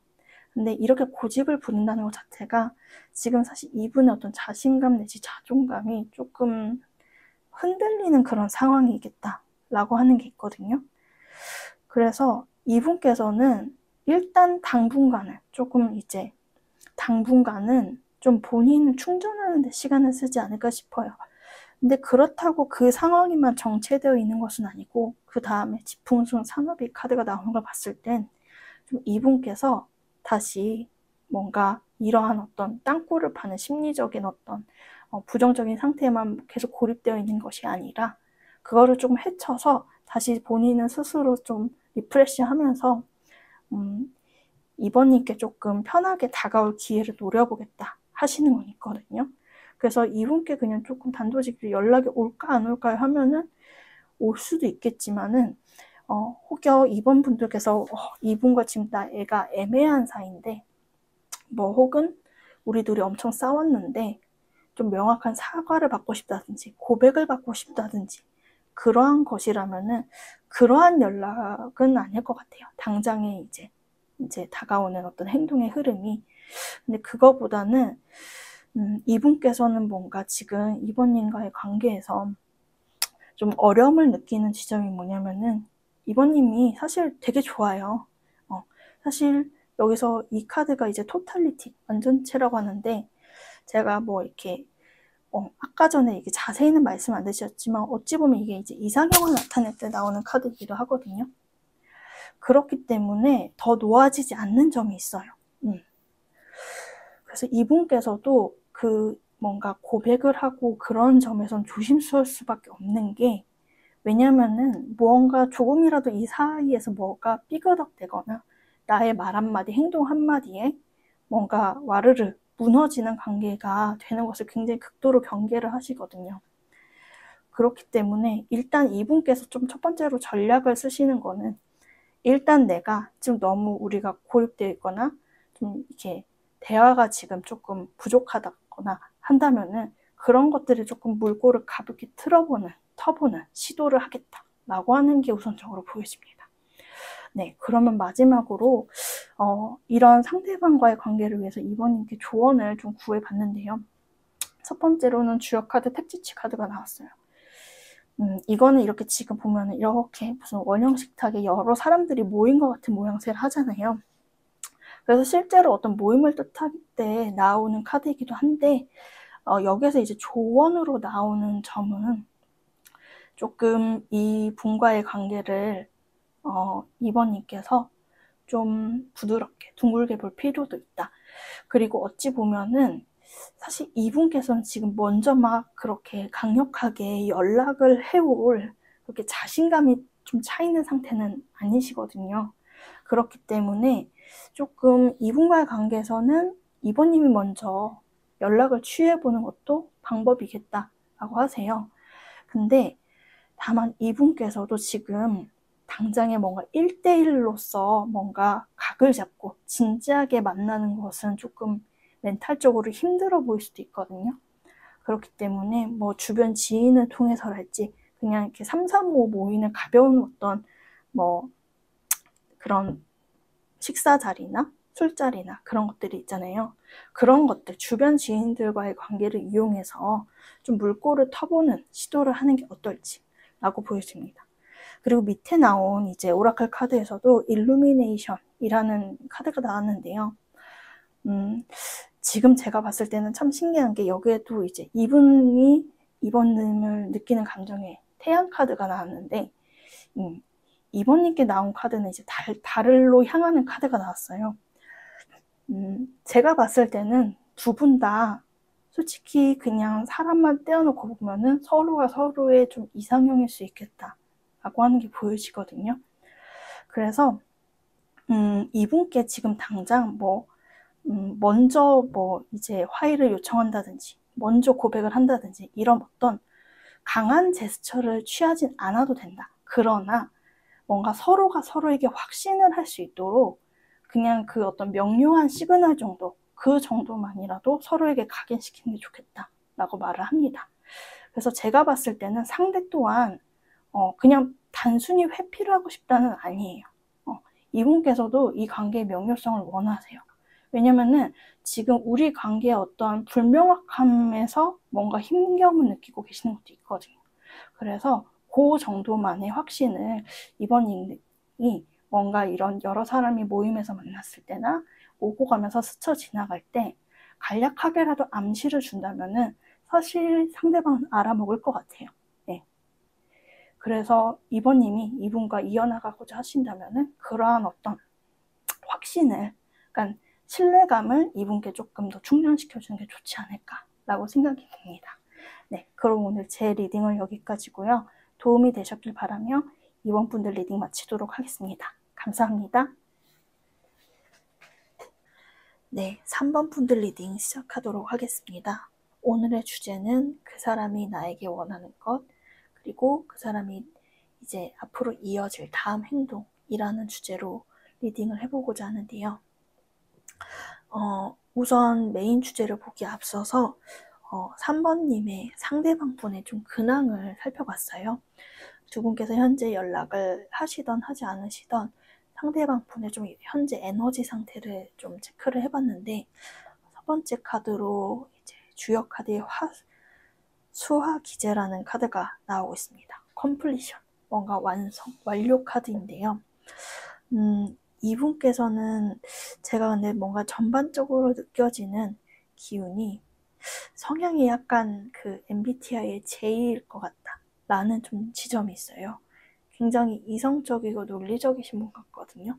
근데 이렇게 고집을 부린다는 것 자체가 지금 사실 이분의 어떤 자신감 내지 자존감이 조금 흔들리는 그런 상황이겠다라고 하는 게 있거든요. 그래서 이분께서는 일단 당분간은 좀 본인을 충전하는 데 시간을 쓰지 않을까 싶어요. 근데 그렇다고 그 상황에만 정체되어 있는 것은 아니고 그 다음에 지풍sun 산업이 카드가 나오는 걸 봤을 땐 좀 이분께서 다시 뭔가 이러한 어떤 땅굴을 파는 심리적인 어떤 부정적인 상태에만 계속 고립되어 있는 것이 아니라 그거를 좀 헤쳐서 다시 본인은 스스로 좀 리프레시하면서 이번님께 조금 편하게 다가올 기회를 노려보겠다 하시는 건 있거든요. 그래서 이분께 그냥 조금 단도직입 연락이 올까 안 올까 하면은 올 수도 있겠지만은 혹여 이번 분들께서 이분과 지금 나애가 애매한 사이인데 뭐 혹은 우리 둘이 엄청 싸웠는데 좀 명확한 사과를 받고 싶다든지 고백을 받고 싶다든지 그러한 것이라면은 그러한 연락은 아닐 것 같아요. 당장에 이제 다가오는 어떤 행동의 흐름이. 근데 그거보다는 이분께서는 뭔가 지금 이번님과의 관계에서 좀 어려움을 느끼는 지점이 뭐냐면은 이번님이 사실 되게 좋아요. 사실 여기서 이 카드가 이제 토탈리티, 완전체라고 하는데 제가 뭐 이렇게 아까 전에 이게 자세히는 말씀 안 드렸지만 어찌 보면 이게 이제 이상형을 나타낼 때 나오는 카드이기도 하거든요. 그렇기 때문에 더 놓아지지 않는 점이 있어요. 그래서 이분께서도 뭔가 고백을 하고 그런 점에선 조심스러울 수밖에 없는 게 왜냐면은 무언가 조금이라도 이 사이에서 뭐가 삐그덕대거나 나의 말 한마디, 행동 한마디에 뭔가 와르르 무너지는 관계가 되는 것을 굉장히 극도로 경계를 하시거든요. 그렇기 때문에 일단 이분께서 좀 첫 번째로 전략을 쓰시는 거는 일단 내가 지금 너무 우리가 고립되어 있거나 좀 이렇게 대화가 지금 조금 부족하다거나 한다면은 그런 것들을 조금 물꼬를 가볍게 터보는 시도를 하겠다라고 하는 게 우선적으로 보여집니다. 네, 그러면 마지막으로 이런 상대방과의 관계를 위해서 이번님께 조언을 좀 구해봤는데요. 첫 번째로는 주역 카드 택지치 카드가 나왔어요. 이거는 이렇게 지금 보면 이렇게 무슨 원형 식탁에 여러 사람들이 모인 것 같은 모양새를 하잖아요. 그래서 실제로 어떤 모임을 뜻할 때 나오는 카드이기도 한데 여기서 이제 조언으로 나오는 점은 조금 이 분과의 관계를 이번님께서 좀 부드럽게 둥글게 볼 필요도 있다. 그리고 어찌 보면은 사실 이분께서는 지금 먼저 막 그렇게 강력하게 연락을 해올 그렇게 자신감이 좀 차 있는 상태는 아니시거든요. 그렇기 때문에 조금 이분과의 관계에서는 이번님이 먼저 연락을 취해보는 것도 방법이겠다라고 하세요. 근데 다만 이분께서도 지금 당장에 뭔가 1대1로서 뭔가 각을 잡고 진지하게 만나는 것은 조금 멘탈적으로 힘들어 보일 수도 있거든요. 그렇기 때문에 뭐 주변 지인을 통해서랄지 그냥 이렇게 3, 4, 5 모이는 가벼운 어떤 뭐 그런 식사 자리나 술자리나 그런 것들이 있잖아요. 그런 것들, 주변 지인들과의 관계를 이용해서 좀 물꼬를 터보는 시도를 하는 게 어떨지라고 보여집니다. 그리고 밑에 나온 이제 오라클 카드에서도 일루미네이션이라는 카드가 나왔는데요. 지금 제가 봤을 때는 참 신기한 게 여기에도 이제 이번님을 느끼는 감정에 태양 카드가 나왔는데 이번님께 나온 카드는 이제 달로 향하는 카드가 나왔어요. 제가 봤을 때는 두 분 다 솔직히 그냥 사람만 떼어놓고 보면은 서로가 서로의 좀 이상형일 수 있겠다라고 하는 게 보여지거든요. 그래서 이분께 지금 당장 먼저 이제 화해를 요청한다든지 먼저 고백을 한다든지 이런 어떤 강한 제스처를 취하진 않아도 된다. 그러나 뭔가 서로가 서로에게 확신을 할 수 있도록 그냥 그 어떤 명료한 시그널 정도, 그 정도만이라도 서로에게 각인시키는 게 좋겠다라고 말을 합니다. 그래서 제가 봤을 때는 상대 또한 그냥 단순히 회피를 하고 싶다는 아니에요. 이분께서도 이 관계의 명료성을 원하세요. 왜냐면은 지금 우리 관계의 어떠한 불명확함에서 뭔가 힘겨움을 느끼고 계시는 것도 있거든요. 그래서 그 정도만의 확신을 이번님이 뭔가 이런 여러 사람이 모임에서 만났을 때나 오고 가면서 스쳐 지나갈 때 간략하게라도 암시를 준다면은 사실 상대방은 알아먹을 것 같아요. 네. 그래서 이번님이 이분과 이어나가고자 하신다면은 그러한 어떤 확신을, 그러니까 신뢰감을 이분께 조금 더 충전시켜주는 게 좋지 않을까라고 생각이 듭니다. 네, 그럼 오늘 제 리딩은 여기까지고요. 도움이 되셨길 바라며 이번 분들 리딩 마치도록 하겠습니다. 감사합니다. 네, 3번 분들 리딩 시작하도록 하겠습니다. 오늘의 주제는 그 사람이 나에게 원하는 것, 그리고 그 사람이 이제 앞으로 이어질 다음 행동이라는 주제로 리딩을 해보고자 하는데요. 우선 메인 주제를 보기 앞서서 3번님의 상대방 분의 좀 근황을 살펴봤어요. 두 분께서 현재 연락을 하시던 하지 않으시던 상대방 분의 좀 현재 에너지 상태를 좀 체크를 해봤는데 첫 번째 카드로 이제 주역 카드의 수화기제라는 카드가 나오고 있습니다. 컴플리션, 뭔가 완료 카드인데요. 이분께서는 제가 근데 뭔가 전반적으로 느껴지는 기운이 성향이 약간 그 MBTI의 J일 것 같다 라는 좀 지점이 있어요. 굉장히 이성적이고 논리적이신 분 같거든요.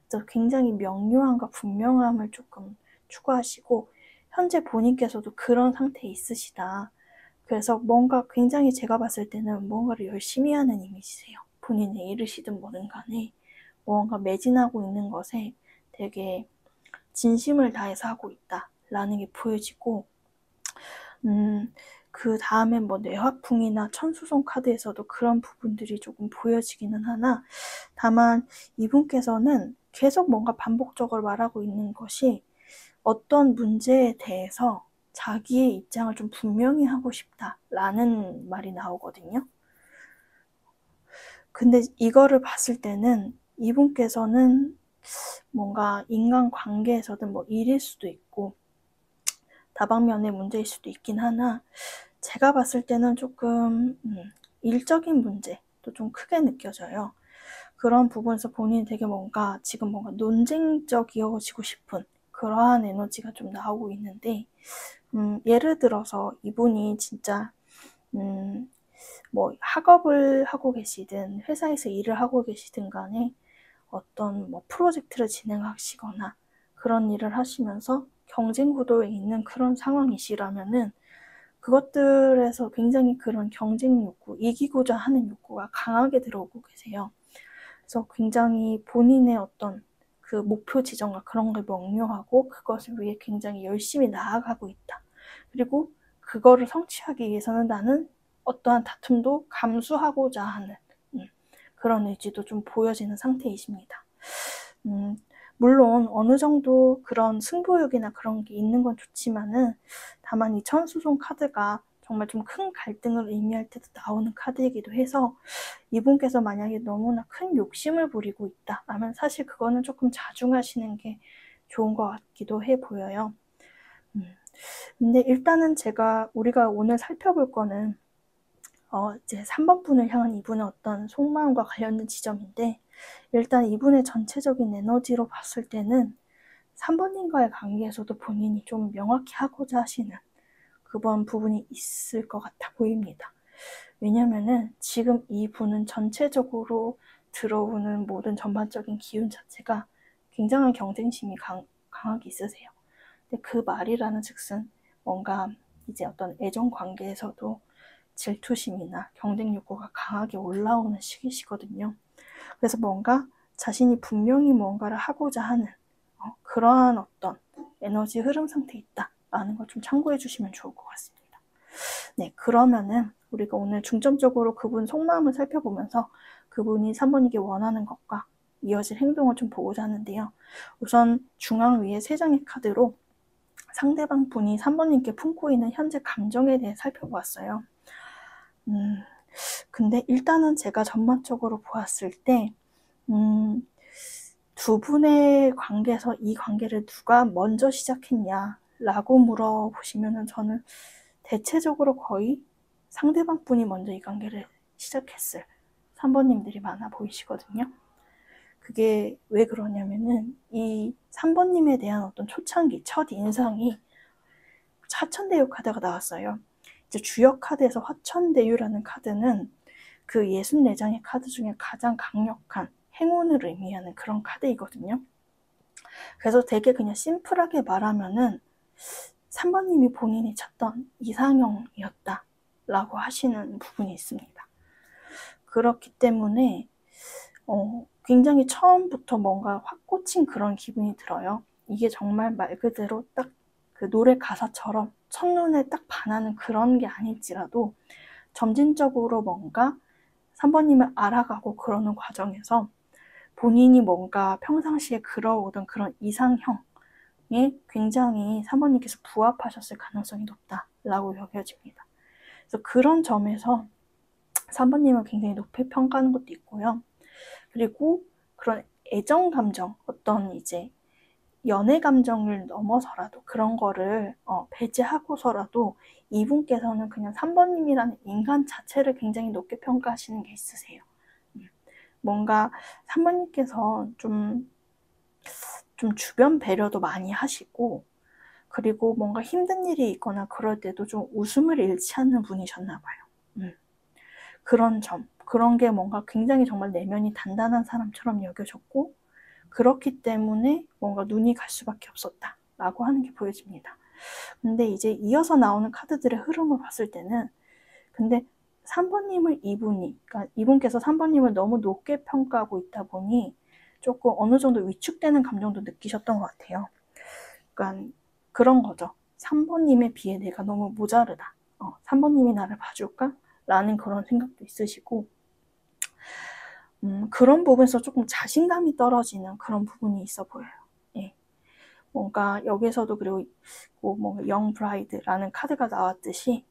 그래서 굉장히 명료함과 분명함을 조금 추구하시고 현재 본인께서도 그런 상태에 있으시다. 그래서 뭔가 굉장히 제가 봤을 때는 뭔가를 열심히 하는 이미지세요. 본인의 일이시든 뭐든 간에 뭔가 매진하고 있는 것에 되게 진심을 다해서 하고 있다라는 게 보여지고 그 다음에 뭐 뇌화풍이나 천수송 카드에서도 그런 부분들이 조금 보여지기는 하나, 다만 이분께서는 계속 뭔가 반복적으로 말하고 있는 것이 어떤 문제에 대해서 자기의 입장을 좀 분명히 하고 싶다라는 말이 나오거든요. 근데 이거를 봤을 때는 이분께서는 뭔가 인간관계에서든 뭐 일일 수도 있고 다방면의 문제일 수도 있긴 하나, 제가 봤을 때는 조금 일적인 문제도 좀 크게 느껴져요. 그런 부분에서 본인이 되게 뭔가 지금 뭔가 논쟁적이어지고 싶은 그러한 에너지가 좀 나오고 있는데, 예를 들어서 이분이 진짜 뭐 학업을 하고 계시든 회사에서 일을 하고 계시든 간에 어떤 뭐 프로젝트를 진행하시거나 그런 일을 하시면서 경쟁 구도에 있는 그런 상황이시라면은 그것들에서 굉장히 그런 경쟁 욕구, 이기고자 하는 욕구가 강하게 들어오고 계세요. 그래서 굉장히 본인의 어떤 그 목표 지점과 그런 걸 명료하고 그것을 위해 굉장히 열심히 나아가고 있다. 그리고 그거를 성취하기 위해서는 나는 어떠한 다툼도 감수하고자 하는 그런 의지도 좀 보여지는 상태이십니다. 물론 어느 정도 그런 승부욕이나 그런 게 있는 건 좋지만은, 다만 이 천수송 카드가 정말 좀 큰 갈등을 의미할 때도 나오는 카드이기도 해서 이분께서 만약에 너무나 큰 욕심을 부리고 있다 라면 사실 그거는 조금 자중하시는 게 좋은 것 같기도 해 보여요. 근데 일단은 우리가 오늘 살펴볼 거는 이제 3번 분을 향한 이분의 어떤 속마음과 관련된 지점인데, 일단 이분의 전체적인 에너지로 봤을 때는 3번님과의 관계에서도 본인이 좀 명확히 하고자 하시는 그런 부분이 있을 것 같아 보입니다. 왜냐면은 지금 이 분은 전체적으로 들어오는 모든 전반적인 기운 자체가 굉장한 경쟁심이 강하게 있으세요. 근데 그 말이라는 즉슨 뭔가 이제 어떤 애정 관계에서도 질투심이나 경쟁 욕구가 강하게 올라오는 시기시거든요. 그래서 뭔가 자신이 분명히 뭔가를 하고자 하는 그러한 어떤 에너지 흐름 상태에 있다라는 걸 좀 참고해 주시면 좋을 것 같습니다. 네, 그러면은 우리가 오늘 중점적으로 그분 속마음을 살펴보면서 그분이 3번에게 원하는 것과 이어질 행동을 좀 보고자 하는데요. 우선 중앙 위에 3장의 카드로 상대방 분이 3번님께 품고 있는 현재 감정에 대해 살펴보았어요. 근데 일단은 제가 전반적으로 보았을 때 두 분의 관계에서 이 관계를 누가 먼저 시작했냐라고 물어보시면은 저는 대체적으로 거의 상대방 분이 먼저 이 관계를 시작했을 3번님들이 많아 보이시거든요. 그게 왜 그러냐면은 이 3번님에 대한 어떤 초창기, 첫 인상이 화천대유 카드가 나왔어요. 이제 주역 카드에서 화천대유라는 카드는 그 64장의 카드 중에 가장 강력한 행운을 의미하는 그런 카드이거든요. 그래서 되게 그냥 심플하게 말하면은 3번님이 본인이 찾던 이상형이었다라고 하시는 부분이 있습니다. 그렇기 때문에 굉장히 처음부터 뭔가 확 꽂힌 그런 기분이 들어요. 이게 정말 말 그대로 딱 그 노래 가사처럼 첫눈에 딱 반하는 그런 게 아닐지라도 점진적으로 뭔가 3번님을 알아가고 그러는 과정에서 본인이 뭔가 평상시에 그려오던 그런 이상형에 굉장히 3번님께서 부합하셨을 가능성이 높다라고 여겨집니다. 그래서 그런 점에서 3번님을 굉장히 높이 평가하는 것도 있고요. 그리고 그런 애정 감정, 어떤 이제 연애 감정을 넘어서라도 그런 거를 배제하고서라도 이분께서는 그냥 3번님이라는 인간 자체를 굉장히 높게 평가하시는 게 있으세요. 뭔가 3번님께서 좀 주변 배려도 많이 하시고, 그리고 뭔가 힘든 일이 있거나 그럴 때도 좀 웃음을 잃지 않는 분이셨나 봐요. 그런 점, 그런 게 뭔가 굉장히 정말 내면이 단단한 사람처럼 여겨졌고, 그렇기 때문에 뭔가 눈이 갈 수밖에 없었다라고 하는 게 보여집니다. 근데 이제 이어서 나오는 카드들의 흐름을 봤을 때는, 근데 3번님을 그러니까 이분께서 3번님을 너무 높게 평가하고 있다 보니 조금 어느 정도 위축되는 감정도 느끼셨던 것 같아요. 그러니까 그런 거죠. 3번님에 비해 내가 너무 모자르다. 3번님이 나를 봐줄까? 라는 그런 생각도 있으시고, 그런 부분에서 조금 자신감이 떨어지는 그런 부분이 있어 보여요. 예. 뭔가 여기서도 그리고 뭔가 영 브라이드라는 카드가 나왔듯이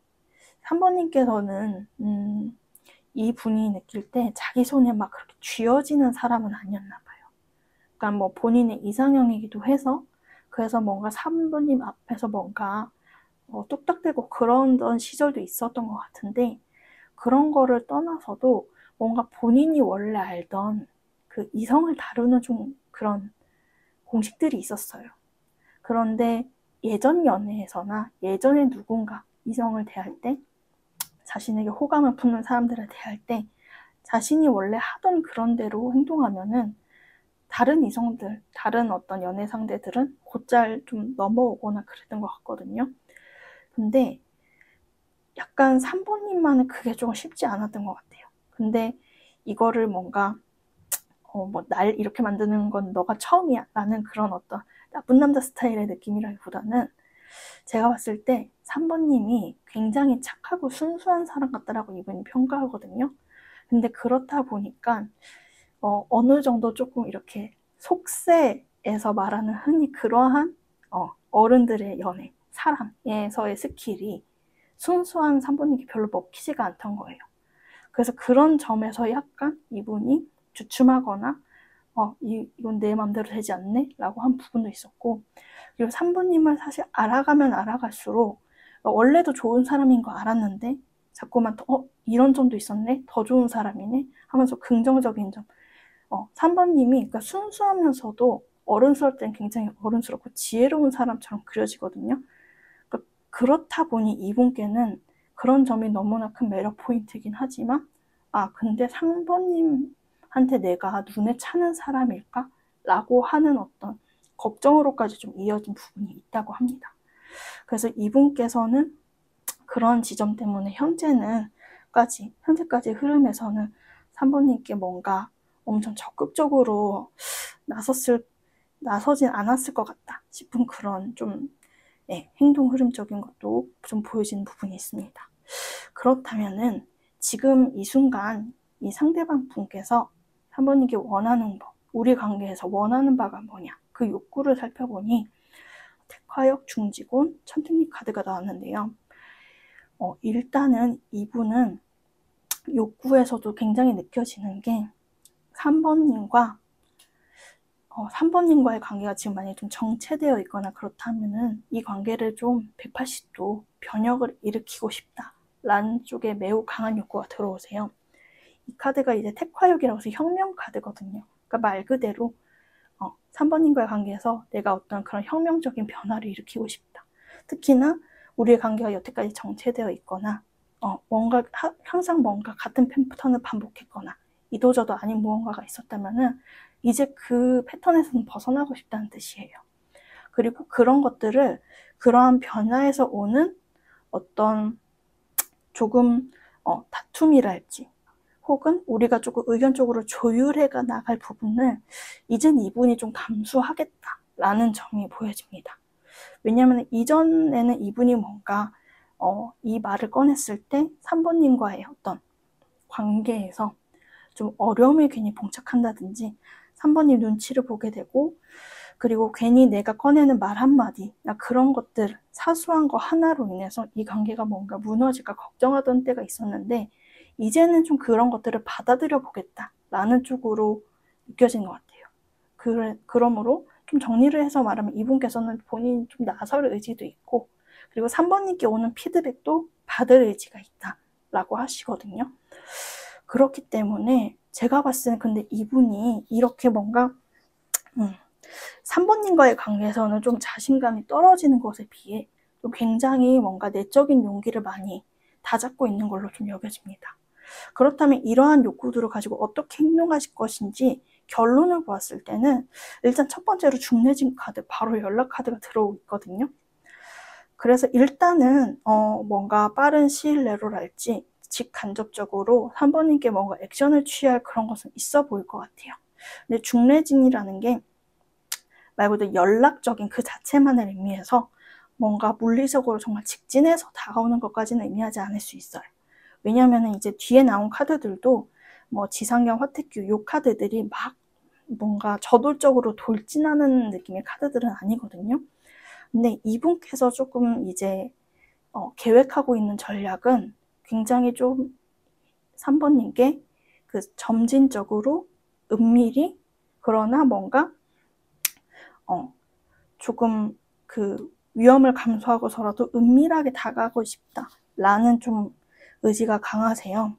3번님께서는 이 분이 느낄 때 자기 손에 막 그렇게 쥐어지는 사람은 아니었나 봐요. 그러니까 뭐 본인의 이상형이기도 해서 그래서 뭔가 3번님 앞에서 뭔가 뚝딱대고 그런 시절도 있었던 것 같은데 그런 거를 떠나서도 뭔가 본인이 원래 알던 그 이성을 다루는 좀 그런 공식들이 있었어요. 그런데 예전 연애에서나 예전에 누군가 이성을 대할 때 자신에게 호감을 품는 사람들을 대할 때 자신이 원래 하던 그런 대로 행동하면은 다른 이성들, 다른 어떤 연애 상대들은 곧잘 좀 넘어오거나 그랬던 것 같거든요. 근데 약간 3번님만은 그게 조금 쉽지 않았던 것 같아요. 근데 이거를 뭔가 날 이렇게 만드는 건 너가 처음이야 라는 그런 어떤 나쁜 남자 스타일의 느낌이라기보다는 제가 봤을 때 3번님이 굉장히 착하고 순수한 사람 같다라고 이분이 평가하거든요. 근데 그렇다 보니까 어느 정도 조금 이렇게 속세에서 말하는 흔히 그러한 어른들의 연애, 사랑에서의 스킬이 순수한 3번님께 별로 먹히지가 않던 거예요. 그래서 그런 점에서 약간 이분이 주춤하거나 이건 내 맘대로 되지 않네? 라고 한 부분도 있었고 그리고 3번님을 사실 알아가면 알아갈수록 원래도 좋은 사람인 거 알았는데 자꾸만 이런 점도 있었네? 더 좋은 사람이네? 하면서 긍정적인 점 3번님이 그러니까 순수하면서도 어른스러울 땐 굉장히 어른스럽고 지혜로운 사람처럼 그려지거든요. 그러니까 그렇다 보니 이분께는 그런 점이 너무나 큰 매력 포인트이긴 하지만 근데 3번님한테 내가 눈에 차는 사람일까? 라고 하는 어떤 걱정으로까지 좀 이어진 부분이 있다고 합니다. 그래서 이분께서는 그런 지점 때문에 현재까지 흐름에서는 3번님께 뭔가 엄청 적극적으로 나서진 않았을 것 같다 싶은 그런 좀 행동 흐름적인 것도 좀 보여지는 부분이 있습니다. 그렇다면은 지금 이 순간 이 상대방 분께서 3번님께 원하는 거, 우리 관계에서 원하는 바가 뭐냐 그 욕구를 살펴보니 택화역, 중지곤, 천택리 카드가 나왔는데요. 일단은 이분은 욕구에서도 굉장히 느껴지는 게 3번님과의 관계가 지금 만약에 좀 정체되어 있거나 그렇다면은 이 관계를 좀 180도 변혁을 일으키고 싶다라는 쪽에 매우 강한 욕구가 들어오세요. 이 카드가 이제 택화욕이라고 해서 혁명 카드거든요. 그러니까 말 그대로 3번님과의 관계에서 내가 어떤 그런 혁명적인 변화를 일으키고 싶다. 특히나 우리의 관계가 여태까지 정체되어 있거나 항상 뭔가 같은 패턴을 반복했거나 이도저도 아닌 무언가가 있었다면은 이제 그 패턴에서는 벗어나고 싶다는 뜻이에요. 그리고 그런 것들을 그러한 변화에서 오는 어떤 조금 다툼이랄지 혹은 우리가 조금 의견적으로 조율해 나갈 부분을 이젠 이분이 좀 감수하겠다라는 점이 보여집니다. 왜냐하면 이전에는 이분이 뭔가 이 말을 꺼냈을 때 3번님과의 어떤 관계에서 좀 어려움에 괜히 봉착한다든지 3번님 눈치를 보게 되고 그리고 괜히 내가 꺼내는 말 한마디 그런 것들 사소한 거 하나로 인해서 이 관계가 뭔가 무너질까 걱정하던 때가 있었는데 이제는 좀 그런 것들을 받아들여 보겠다라는 쪽으로 느껴진 것 같아요. 그러므로 좀 정리를 해서 말하면 이분께서는 본인이 좀 나설 의지도 있고 그리고 3번님께 오는 피드백도 받을 의지가 있다라고 하시거든요. 그렇기 때문에 제가 봤을 때는 근데 이분이 이렇게 뭔가 3번님과의 관계에서는 좀 자신감이 떨어지는 것에 비해 좀 굉장히 뭔가 내적인 용기를 많이 다잡고 있는 걸로 좀 여겨집니다. 그렇다면 이러한 욕구들을 가지고 어떻게 행동하실 것인지 결론을 보았을 때는 일단 첫 번째로 중매진 카드, 바로 연락 카드가 들어오고 있거든요. 그래서 일단은 뭔가 빠른 시일 내로랄지 직간접적으로 3번님께 뭔가 액션을 취할 그런 것은 있어 보일 것 같아요. 근데 중매진이라는 게 말 그대로 연락적인 그 자체만을 의미해서 뭔가 물리적으로 정말 직진해서 다가오는 것까지는 의미하지 않을 수 있어요. 왜냐면은 이제 뒤에 나온 카드들도 뭐 지상경, 화택규 요 카드들이 막 뭔가 저돌적으로 돌진하는 느낌의 카드들은 아니거든요. 근데 이분께서 조금 이제 계획하고 있는 전략은 굉장히 좀 3번님께 그 점진적으로 은밀히 그러나 뭔가 조금 그 위험을 감수하고서라도 은밀하게 다가가고 싶다라는 좀 의지가 강하세요.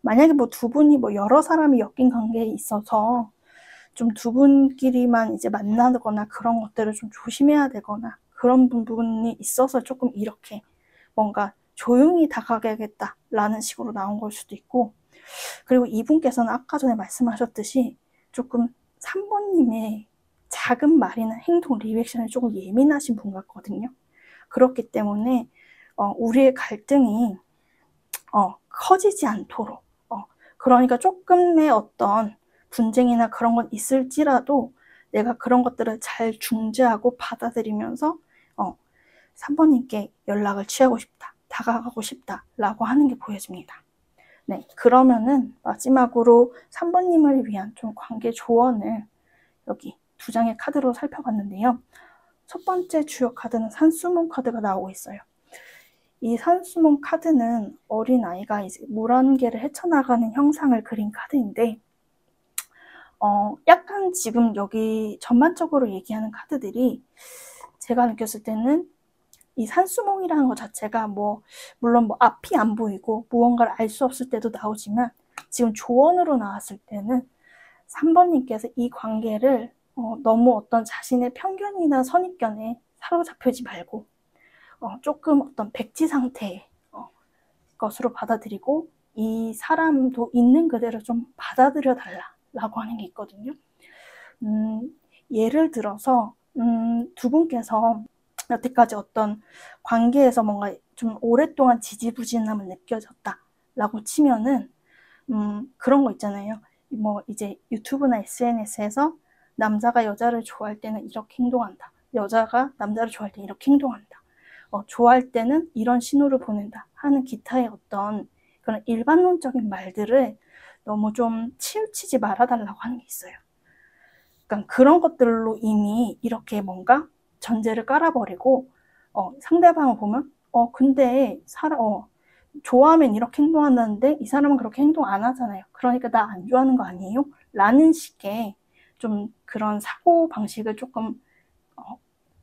만약에 뭐 두 분이 뭐 여러 사람이 엮인 관계에 있어서 좀 두 분끼리만 이제 만나거나 그런 것들을 좀 조심해야 되거나 그런 부분이 있어서 조금 이렇게 뭔가 조용히 다가가야겠다라는 식으로 나온 걸 수도 있고, 그리고 이분께서는 아까 전에 말씀하셨듯이 조금 3번님의 작은 말이나 행동, 리액션에 조금 예민하신 분 같거든요. 그렇기 때문에 우리의 갈등이 커지지 않도록 그러니까 조금의 어떤 분쟁이나 그런 건 있을지라도 내가 그런 것들을 잘 중재하고 받아들이면서 3번님께 연락을 취하고 싶다, 다가가고 싶다라고 하는 게 보여집니다. 네, 그러면은 마지막으로 3번님을 위한 좀 관계 조언을 여기 두 장의 카드로 살펴봤는데요. 첫 번째 주요 카드는 산수문 카드가 나오고 있어요. 이 산수문 카드는 어린아이가 이제 물안개를 헤쳐나가는 형상을 그린 카드인데, 약간 지금 여기 전반적으로 얘기하는 카드들이 제가 느꼈을 때는 이 산수몽이라는 것 자체가 물론 앞이 안 보이고 무언가를 알 수 없을 때도 나오지만 지금 조언으로 나왔을 때는 3번님께서 이 관계를 너무 어떤 자신의 편견이나 선입견에 사로잡히지 말고 조금 어떤 백지 상태의 것으로 받아들이고 이 사람도 있는 그대로 좀 받아들여 달라고 하는 게 있거든요. 예를 들어서 두 분께서 여태까지 어떤 관계에서 뭔가 좀 오랫동안 지지부진함을 느껴졌다라고 치면은 그런 거 있잖아요. 뭐 이제 유튜브나 SNS에서 남자가 여자를 좋아할 때는 이렇게 행동한다. 여자가 남자를 좋아할 때는 이렇게 행동한다. 좋아할 때는 이런 신호를 보낸다 하는 기타의 어떤 그런 일반론적인 말들을 너무 좀 치우치지 말아달라고 하는 게 있어요. 그러니까 그런 것들로 이미 이렇게 뭔가 전제를 깔아버리고 상대방을 보면 근데 좋아하면 이렇게 행동한다는데 이 사람은 그렇게 행동 안 하잖아요. 그러니까 나 안 좋아하는 거 아니에요? 라는 식의 좀 그런 사고 방식을 조금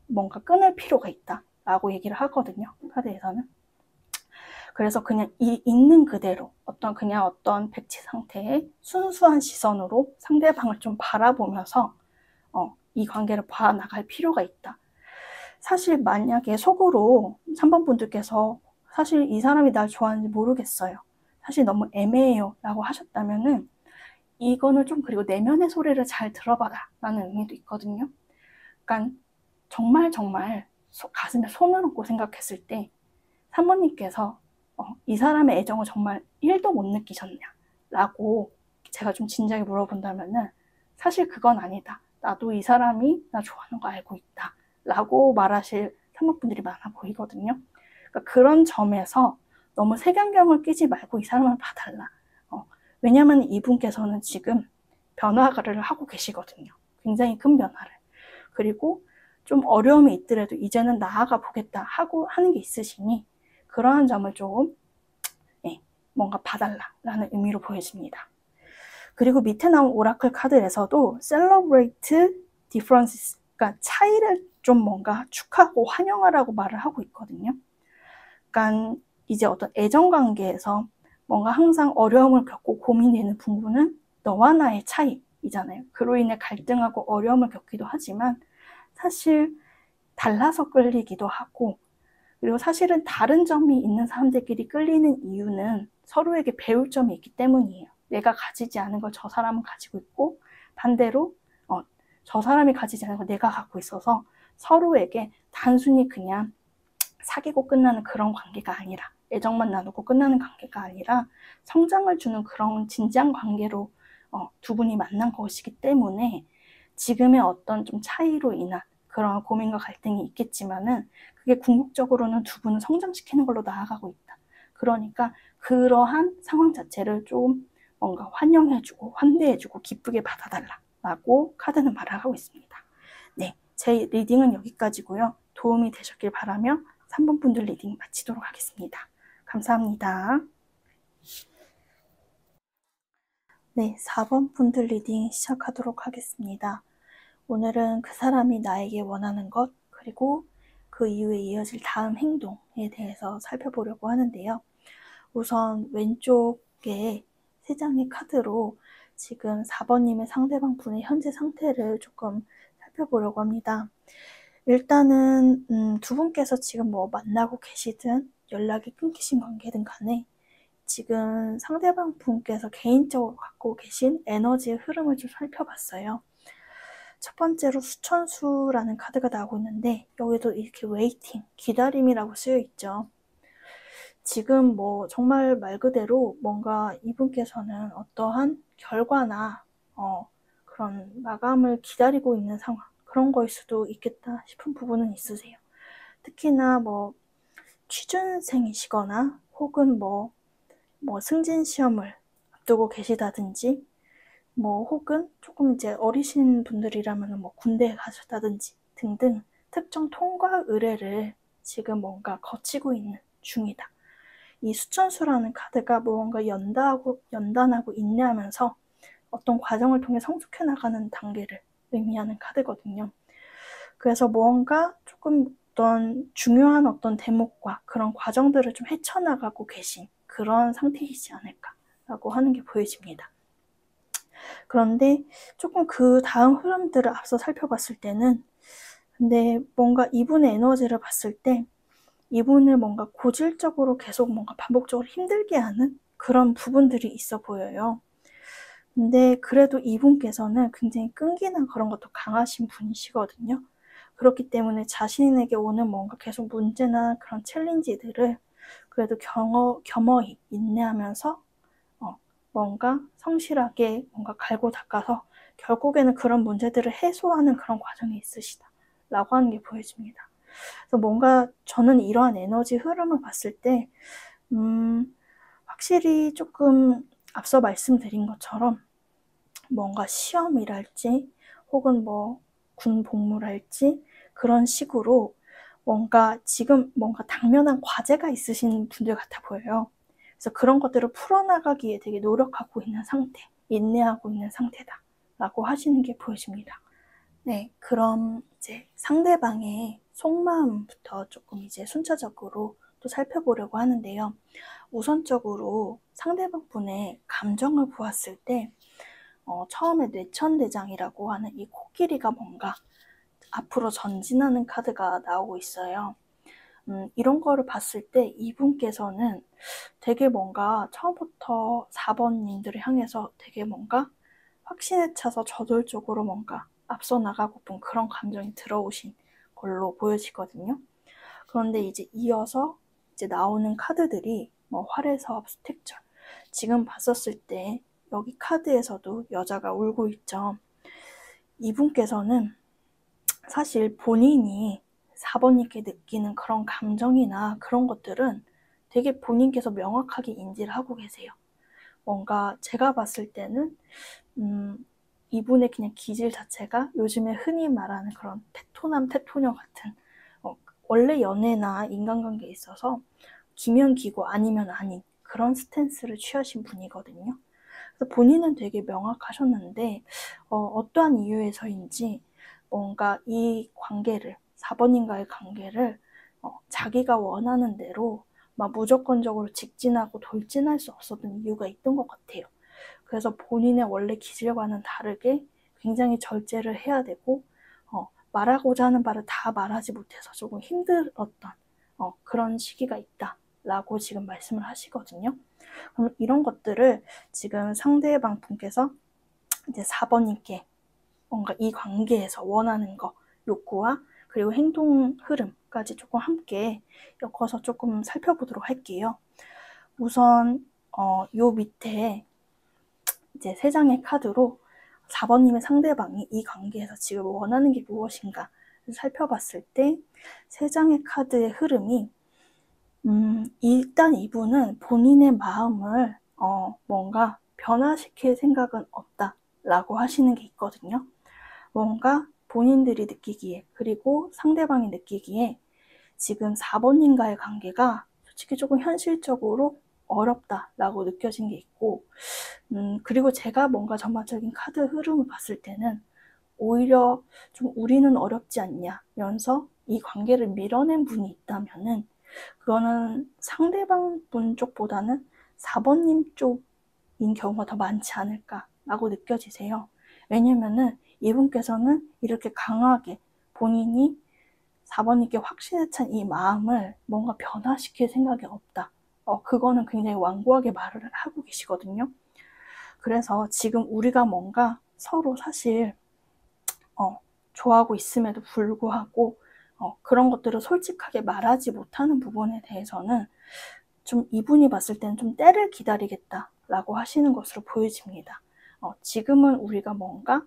뭔가 끊을 필요가 있다라고 얘기를 하거든요. 카드에서는. 그래서 그냥 있는 그대로 어떤 백지 상태의 순수한 시선으로 상대방을 좀 바라보면서 이 관계를 봐나갈 필요가 있다. 사실 만약에 속으로 3번 분들께서 사실 이 사람이 날 좋아하는지 모르겠어요. 사실 너무 애매해요 라고 하셨다면은 이거는 좀 그리고 내면의 소리를 잘 들어봐라 라는 의미도 있거든요. 그러니까 정말 가슴에 손을 얹고 생각했을 때 3번님께서 이 사람의 애정을 정말 1도 못 느끼셨냐 라고 제가 좀 진지하게 물어본다면은 사실 그건 아니다. 나도 이 사람이 나 좋아하는 거 알고 있다 라고 말하실 3번 분들이 많아 보이거든요. 그러니까 그런 점에서 너무 색안경을 끼지 말고 이 사람을 봐달라. 왜냐면 이분께서는 지금 변화를 하고 계시거든요. 굉장히 큰 변화를. 그리고 좀 어려움이 있더라도 이제는 나아가 보겠다 하고 하는 게 있으시니 그러한 점을 좀 뭔가 봐달라라는 의미로 보여집니다. 그리고 밑에 나온 오라클 카드에서도 celebrate differences, 그러니까 차이를 좀 뭔가 축하하고 환영하라고 말을 하고 있거든요. 그러니까 이제 어떤 애정관계에서 뭔가 항상 어려움을 겪고 고민되는 부분은 너와 나의 차이이잖아요. 그로 인해 갈등하고 어려움을 겪기도 하지만 사실 달라서 끌리기도 하고, 그리고 사실은 다른 점이 있는 사람들끼리 끌리는 이유는 서로에게 배울 점이 있기 때문이에요. 내가 가지지 않은 걸 저 사람은 가지고 있고 반대로 저 사람이 가지지 않은 걸 내가 갖고 있어서 서로에게 단순히 그냥 사귀고 끝나는 그런 관계가 아니라 애정만 나누고 끝나는 관계가 아니라 성장을 주는 그런 진지한 관계로 두 분이 만난 것이기 때문에 지금의 어떤 좀 차이로 인한 그런 고민과 갈등이 있겠지만은 그게 궁극적으로는 두 분을 성장시키는 걸로 나아가고 있다. 그러니까 그러한 상황 자체를 좀 뭔가 환영해주고 환대해주고 기쁘게 받아달라고 카드는 말을 하고 있습니다. 네, 제 리딩은 여기까지고요. 도움이 되셨길 바라며 3번 분들 리딩 마치도록 하겠습니다. 감사합니다. 네, 4번 분들 리딩 시작하도록 하겠습니다. 오늘은 그 사람이 나에게 원하는 것, 그리고 그 이후에 이어질 다음 행동에 대해서 살펴보려고 하는데요. 우선 왼쪽에 3장의 카드로 지금 4번님의 상대방 분의 현재 상태를 조금 살펴보려고 합니다. 일단은 두 분께서 지금 뭐 만나고 계시든 연락이 끊기신 관계든 간에 지금 상대방 분께서 개인적으로 갖고 계신 에너지의 흐름을 좀 살펴봤어요. 첫 번째로 수천수라는 카드가 나오고 있는데 여기도 이렇게 웨이팅, 기다림이라고 쓰여 있죠. 지금 뭐 정말 말 그대로 뭔가 이분께서는 어떠한 결과나 그런 마감을 기다리고 있는 상황, 그런 거일 수도 있겠다 싶은 부분은 있으세요. 특히나 뭐 취준생이시거나 혹은 뭐 승진 시험을 앞두고 계시다든지 뭐 혹은 조금 이제 어리신 분들이라면 뭐 군대에 가셨다든지 등등 특정 통과 의뢰를 지금 뭔가 거치고 있는 중이다. 이 수천수라는 카드가 무언가 연단하고 인내하면서 어떤 과정을 통해 성숙해 나가는 단계를 의미하는 카드거든요. 그래서 무언가 조금 어떤 중요한 어떤 대목과 그런 과정들을 좀 헤쳐나가고 계신 그런 상태이지 않을까라고 하는 게 보여집니다. 그런데 조금 그 다음 흐름들을 앞서 살펴봤을 때는 근데 뭔가 이분의 에너지를 봤을 때 이분을 뭔가 고질적으로 계속 뭔가 반복적으로 힘들게 하는 그런 부분들이 있어 보여요. 근데 그래도 이분께서는 굉장히 끈기나 그런 것도 강하신 분이시거든요. 그렇기 때문에 자신에게 오는 뭔가 계속 문제나 그런 챌린지들을 그래도 겸허히 인내하면서 뭔가 성실하게 뭔가 갈고 닦아서 결국에는 그런 문제들을 해소하는 그런 과정이 있으시다라고 하는 게 보여집니다. 그래서 뭔가 저는 이러한 에너지 흐름을 봤을 때 확실히 조금 앞서 말씀드린 것처럼 뭔가 시험이랄지 혹은 뭐 군 복무랄지 그런 식으로 뭔가 지금 뭔가 당면한 과제가 있으신 분들 같아 보여요. 그래서 그런 것들을 풀어나가기에 되게 노력하고 있는 상태, 인내하고 있는 상태다라고 하시는 게 보여집니다. 네, 그럼 이제 상대방의 속마음부터 조금 이제 순차적으로 또 살펴보려고 하는데요. 우선적으로 상대방 분의 감정을 보았을 때 처음에 뇌천대장이라고 하는 이 코끼리가 뭔가 앞으로 전진하는 카드가 나오고 있어요. 이런 거를 봤을 때 이분께서는 되게 뭔가 처음부터 4번님들을 향해서 되게 뭔가 확신에 차서 저돌적으로 뭔가 앞서 나가고픈 그런 감정이 들어오신 걸로 보여지거든요. 그런데 이제 이어서 이제 나오는 카드들이 뭐 활해섭, 수택절. 지금 봤었을 때 여기 카드에서도 여자가 울고 있죠. 이분께서는 사실 본인이 4번님께 느끼는 그런 감정이나 그런 것들은 되게 본인께서 명확하게 인지를 하고 계세요. 뭔가 제가 봤을 때는 이분의 그냥 기질 자체가 요즘에 흔히 말하는 그런 테토남 테토녀 같은 원래 연애나 인간관계에 있어서 기면 기고 아니면 아닌 그런 스탠스를 취하신 분이거든요. 그래서 본인은 되게 명확하셨는데 어떠한 이유에서인지 뭔가 이 관계를 4번님과의 관계를 자기가 원하는 대로 막 무조건적으로 직진하고 돌진할 수 없었던 이유가 있던 것 같아요. 그래서 본인의 원래 기질과는 다르게 굉장히 절제를 해야 되고 말하고자 하는 바를 다 말하지 못해서 조금 힘들었던 그런 시기가 있다라고 지금 말씀을 하시거든요. 그럼 이런 것들을 지금 상대방 분께서 이제 4번님께 뭔가 이 관계에서 원하는 거, 욕구와 그리고 행동 흐름까지 조금 함께 엮어서 조금 살펴보도록 할게요. 우선 요 밑에 이제 3장의 카드로 4번님의 상대방이 이 관계에서 지금 원하는 게 무엇인가 살펴봤을 때 3장의 카드의 흐름이 일단 이분은 본인의 마음을 뭔가 변화시킬 생각은 없다라고 하시는 게 있거든요. 뭔가 본인들이 느끼기에, 그리고 상대방이 느끼기에 지금 4번님과의 관계가 솔직히 조금 현실적으로 어렵다라고 느껴진 게 있고, 그리고 제가 뭔가 전반적인 카드 흐름을 봤을 때는 오히려 좀 우리는 어렵지 않냐면서 이 관계를 밀어낸 분이 있다면은 그거는 상대방 분 쪽보다는 4번님 쪽인 경우가 더 많지 않을까라고 느껴지세요. 왜냐면은 이분께서는 이렇게 강하게 본인이 4번님께 확신에 찬 이 마음을 뭔가 변화시킬 생각이 없다. 그거는 굉장히 완고하게 말을 하고 계시거든요. 그래서 지금 우리가 뭔가 서로 사실 좋아하고 있음에도 불구하고 그런 것들을 솔직하게 말하지 못하는 부분에 대해서는 좀 이분이 봤을 때는 좀 때를 기다리겠다라고 하시는 것으로 보여집니다. 지금은 우리가 뭔가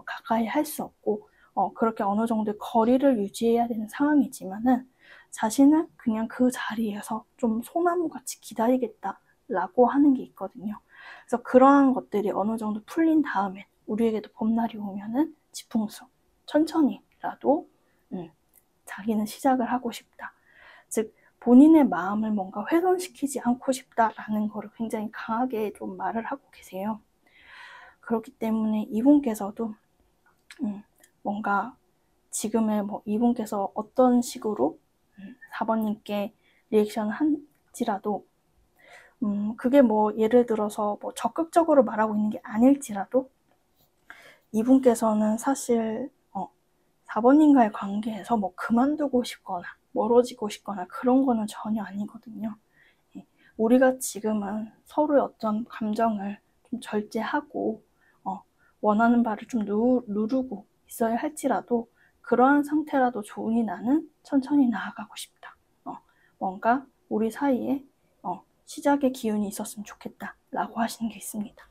가까이 할 수 없고 그렇게 어느 정도의 거리를 유지해야 되는 상황이지만은 자신은 그냥 그 자리에서 좀 소나무같이 기다리겠다라고 하는 게 있거든요. 그래서 그러한 것들이 어느 정도 풀린 다음에 우리에게도 봄날이 오면은 지풍수 천천히라도 자기는 시작을 하고 싶다. 즉 본인의 마음을 뭔가 훼손시키지 않고 싶다라는 거를 굉장히 강하게 좀 말을 하고 계세요. 그렇기 때문에 이분께서도 뭔가 지금의 이분께서 어떤 식으로 4번님께 리액션을 한지라도 그게 예를 들어서 적극적으로 말하고 있는 게 아닐지라도 이분께서는 사실 4번님과의 관계에서 그만두고 싶거나 멀어지고 싶거나 그런 거는 전혀 아니거든요. 우리가 지금은 서로의 어떤 감정을 좀 절제하고 원하는 바를 좀 누르고 있어야 할지라도 그러한 상태라도 좋으니 나는 천천히 나아가고 싶다. 뭔가 우리 사이에 시작의 기운이 있었으면 좋겠다라고 하시는 게 있습니다.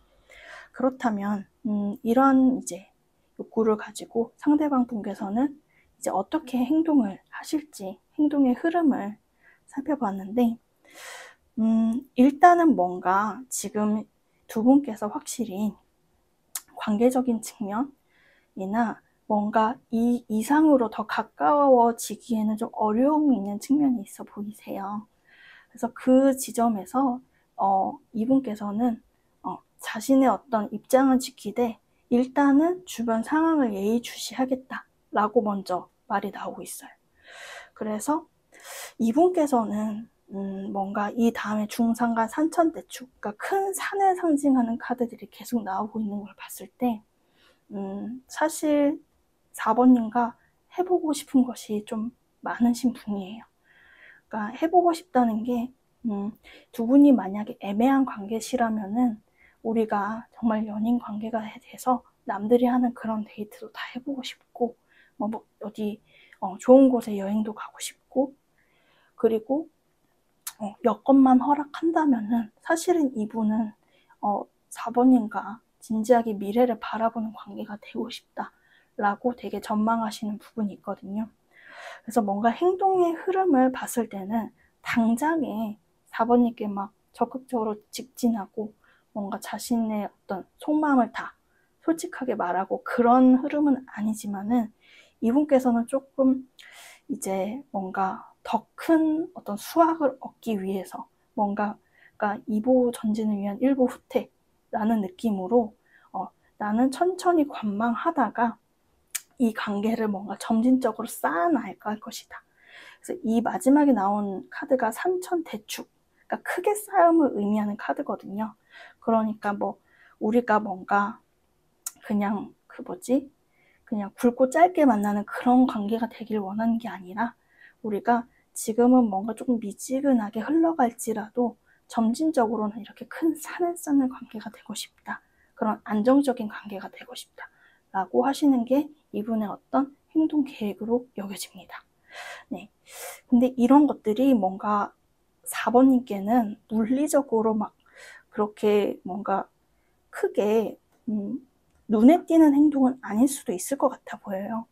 그렇다면 이런 이제 욕구를 가지고 상대방 분께서는 이제 어떻게 행동을 하실지 행동의 흐름을 살펴봤는데 일단은 뭔가 지금 두 분께서 확실히 관계적인 측면이나 뭔가 이 이상으로 더 가까워지기에는 좀 어려움이 있는 측면이 있어 보이세요. 그래서 그 지점에서 이분께서는 자신의 어떤 입장은 지키되 일단은 주변 상황을 예의주시하겠다라고 먼저 말이 나오고 있어요. 그래서 이분께서는 뭔가 이 다음에 중산과 산천대축, 그러니까 큰 산을 상징하는 카드들이 계속 나오고 있는 걸 봤을 때 사실 4번님과 해보고 싶은 것이 좀 많으신 분이에요. 그러니까 해보고 싶다는 게 두 분이 만약에 애매한 관계시라면은 우리가 정말 연인 관계가 돼서 남들이 하는 그런 데이트도 다 해보고 싶고 어디 좋은 곳에 여행도 가고 싶고 그리고 여건만 허락한다면은 사실은 이분은 4번님과 진지하게 미래를 바라보는 관계가 되고 싶다라고 되게 전망하시는 부분이 있거든요. 그래서 뭔가 행동의 흐름을 봤을 때는 당장에 4번님께 적극적으로 직진하고 뭔가 자신의 어떤 속마음을 다 솔직하게 말하고 그런 흐름은 아니지만은 이분께서는 조금 이제 뭔가 더 큰 어떤 수확을 얻기 위해서 뭔가 그러니까 2보 전진을 위한 1보 후퇴라는 느낌으로 나는 천천히 관망하다가 이 관계를 뭔가 점진적으로 쌓아나갈 것이다. 그래서 이 마지막에 나온 카드가 산천대축, 그러니까 크게 쌓음을 의미하는 카드거든요. 그러니까 우리가 뭔가 그냥 그냥 굵고 짧게 만나는 그런 관계가 되길 원하는 게 아니라 우리가 지금은 뭔가 조금 미지근하게 흘러갈지라도 점진적으로는 이렇게 큰 산을 쌓는 관계가 되고 싶다. 그런 안정적인 관계가 되고 싶다. 라고 하시는 게 이분의 어떤 행동 계획으로 여겨집니다. 네. 근데 이런 것들이 뭔가 4번님께는 물리적으로 그렇게 뭔가 크게 눈에 띄는 행동은 아닐 수도 있을 것 같아 보여요.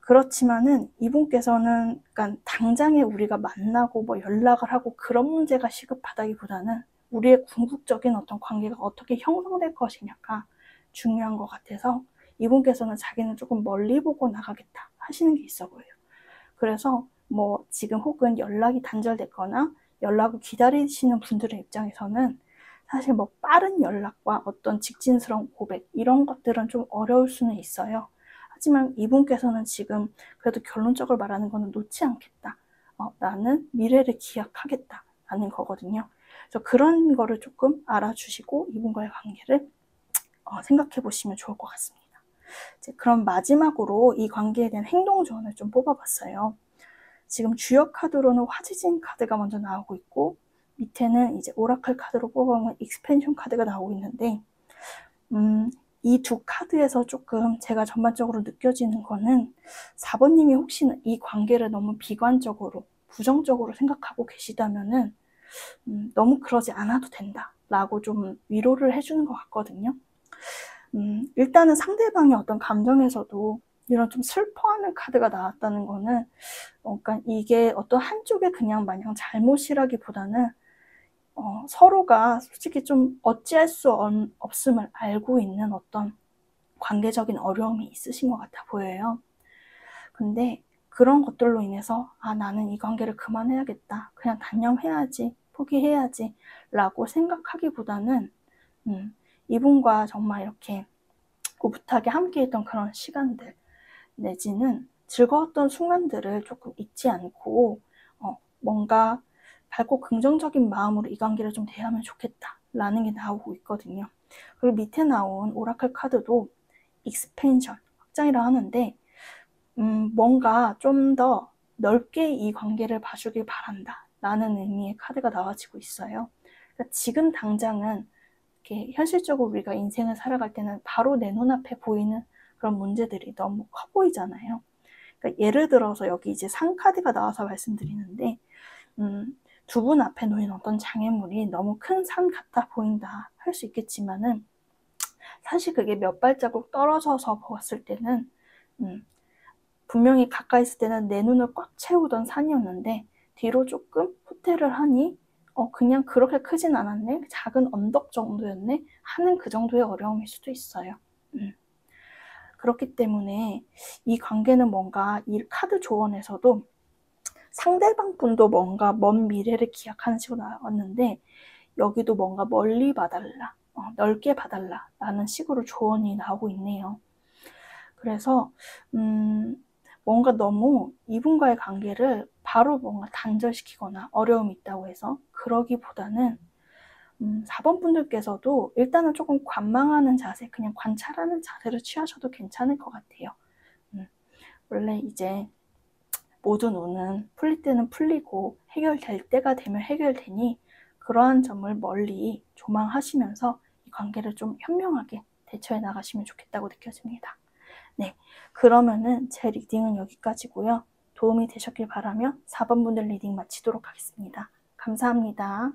그렇지만은 이분께서는 그러니까 당장에 우리가 만나고 뭐 연락을 하고 그런 문제가 시급하다기보다는 우리의 궁극적인 어떤 관계가 어떻게 형성될 것이냐가 중요한 것 같아서 이분께서는 자기는 조금 멀리 보고 나가겠다 하시는 게 있어 보여요. 그래서 뭐 지금 혹은 연락이 단절됐거나 연락을 기다리시는 분들의 입장에서는 사실 뭐 빠른 연락과 어떤 직진스러운 고백 이런 것들은 좀 어려울 수는 있어요. 하지만 이분께서는 지금 그래도 결론적으로 말하는 거는 놓지 않겠다. 나는 미래를 기약하겠다 라는 거거든요. 그래서 그런 거를 조금 알아주시고 이분과의 관계를 생각해 보시면 좋을 것 같습니다. 이제 그럼 마지막으로 이 관계에 대한 행동 조언을 좀 뽑아봤어요. 지금 주역 카드로는 화지진 카드가 먼저 나오고 있고 밑에는 이제 오라클 카드로 뽑아보면 익스펜션 카드가 나오고 있는데 이 두 카드에서 조금 제가 전반적으로 느껴지는 거는 4번님이 혹시나 이 관계를 너무 비관적으로 부정적으로 생각하고 계시다면은 너무 그러지 않아도 된다 라고 좀 위로를 해주는 것 같거든요. 일단은 상대방의 어떤 감정에서도 이런 좀 슬퍼하는 카드가 나왔다는 거는 그러니까 이게 어떤 한쪽에 그냥 마냥 잘못이라기보다는 서로가 솔직히 좀 어찌할 수 없음을 알고 있는 어떤 관계적인 어려움이 있으신 것 같아 보여요. 근데 그런 것들로 인해서 나는 이 관계를 그만해야겠다. 그냥 단념해야지. 포기해야지. 라고 생각하기보다는 이분과 정말 이렇게 오붓하게 함께했던 그런 시간들 내지는 즐거웠던 순간들을 조금 잊지 않고 뭔가 밝고 긍정적인 마음으로 이 관계를 좀 대하면 좋겠다 라는 게 나오고 있거든요. 그리고 밑에 나온 오라클 카드도 익스펜션, 확장이라 하는데 뭔가 좀 더 넓게 이 관계를 봐주길 바란다 라는 의미의 카드가 나와지고 있어요. 그러니까 지금 당장은 이렇게 현실적으로 우리가 인생을 살아갈 때는 바로 내 눈앞에 보이는 그런 문제들이 너무 커 보이잖아요. 그러니까 예를 들어서 여기 이제 상 카드가 나와서 말씀드리는데 두 분 앞에 놓인 어떤 장애물이 너무 큰 산 같아 보인다 할 수 있겠지만은 사실 그게 몇 발자국 떨어져서 보았을 때는 분명히 가까이 있을 때는 내 눈을 꽉 채우던 산이었는데 뒤로 조금 후퇴를 하니 그냥 그렇게 크진 않았네, 작은 언덕 정도였네 하는 그 정도의 어려움일 수도 있어요. 그렇기 때문에 이 관계는 뭔가 이 카드 조언에서도 상대방 분도 뭔가 먼 미래를 기약하는 식으로 나왔는데 여기도 뭔가 멀리 봐달라, 넓게 봐달라 라는 식으로 조언이 나오고 있네요. 그래서 뭔가 너무 이분과의 관계를 바로 뭔가 단절시키거나 어려움이 있다고 해서 그러기보다는 4번 분들께서도 일단은 조금 관망하는 자세, 그냥 관찰하는 자세를 취하셔도 괜찮을 것 같아요. 원래 이제 모든 운은 풀릴 때는 풀리고 해결될 때가 되면 해결되니 그러한 점을 멀리 조망하시면서 이 관계를 좀 현명하게 대처해 나가시면 좋겠다고 느껴집니다. 네, 그러면은 제 리딩은 여기까지고요. 도움이 되셨길 바라며 4번 분들 리딩 마치도록 하겠습니다. 감사합니다.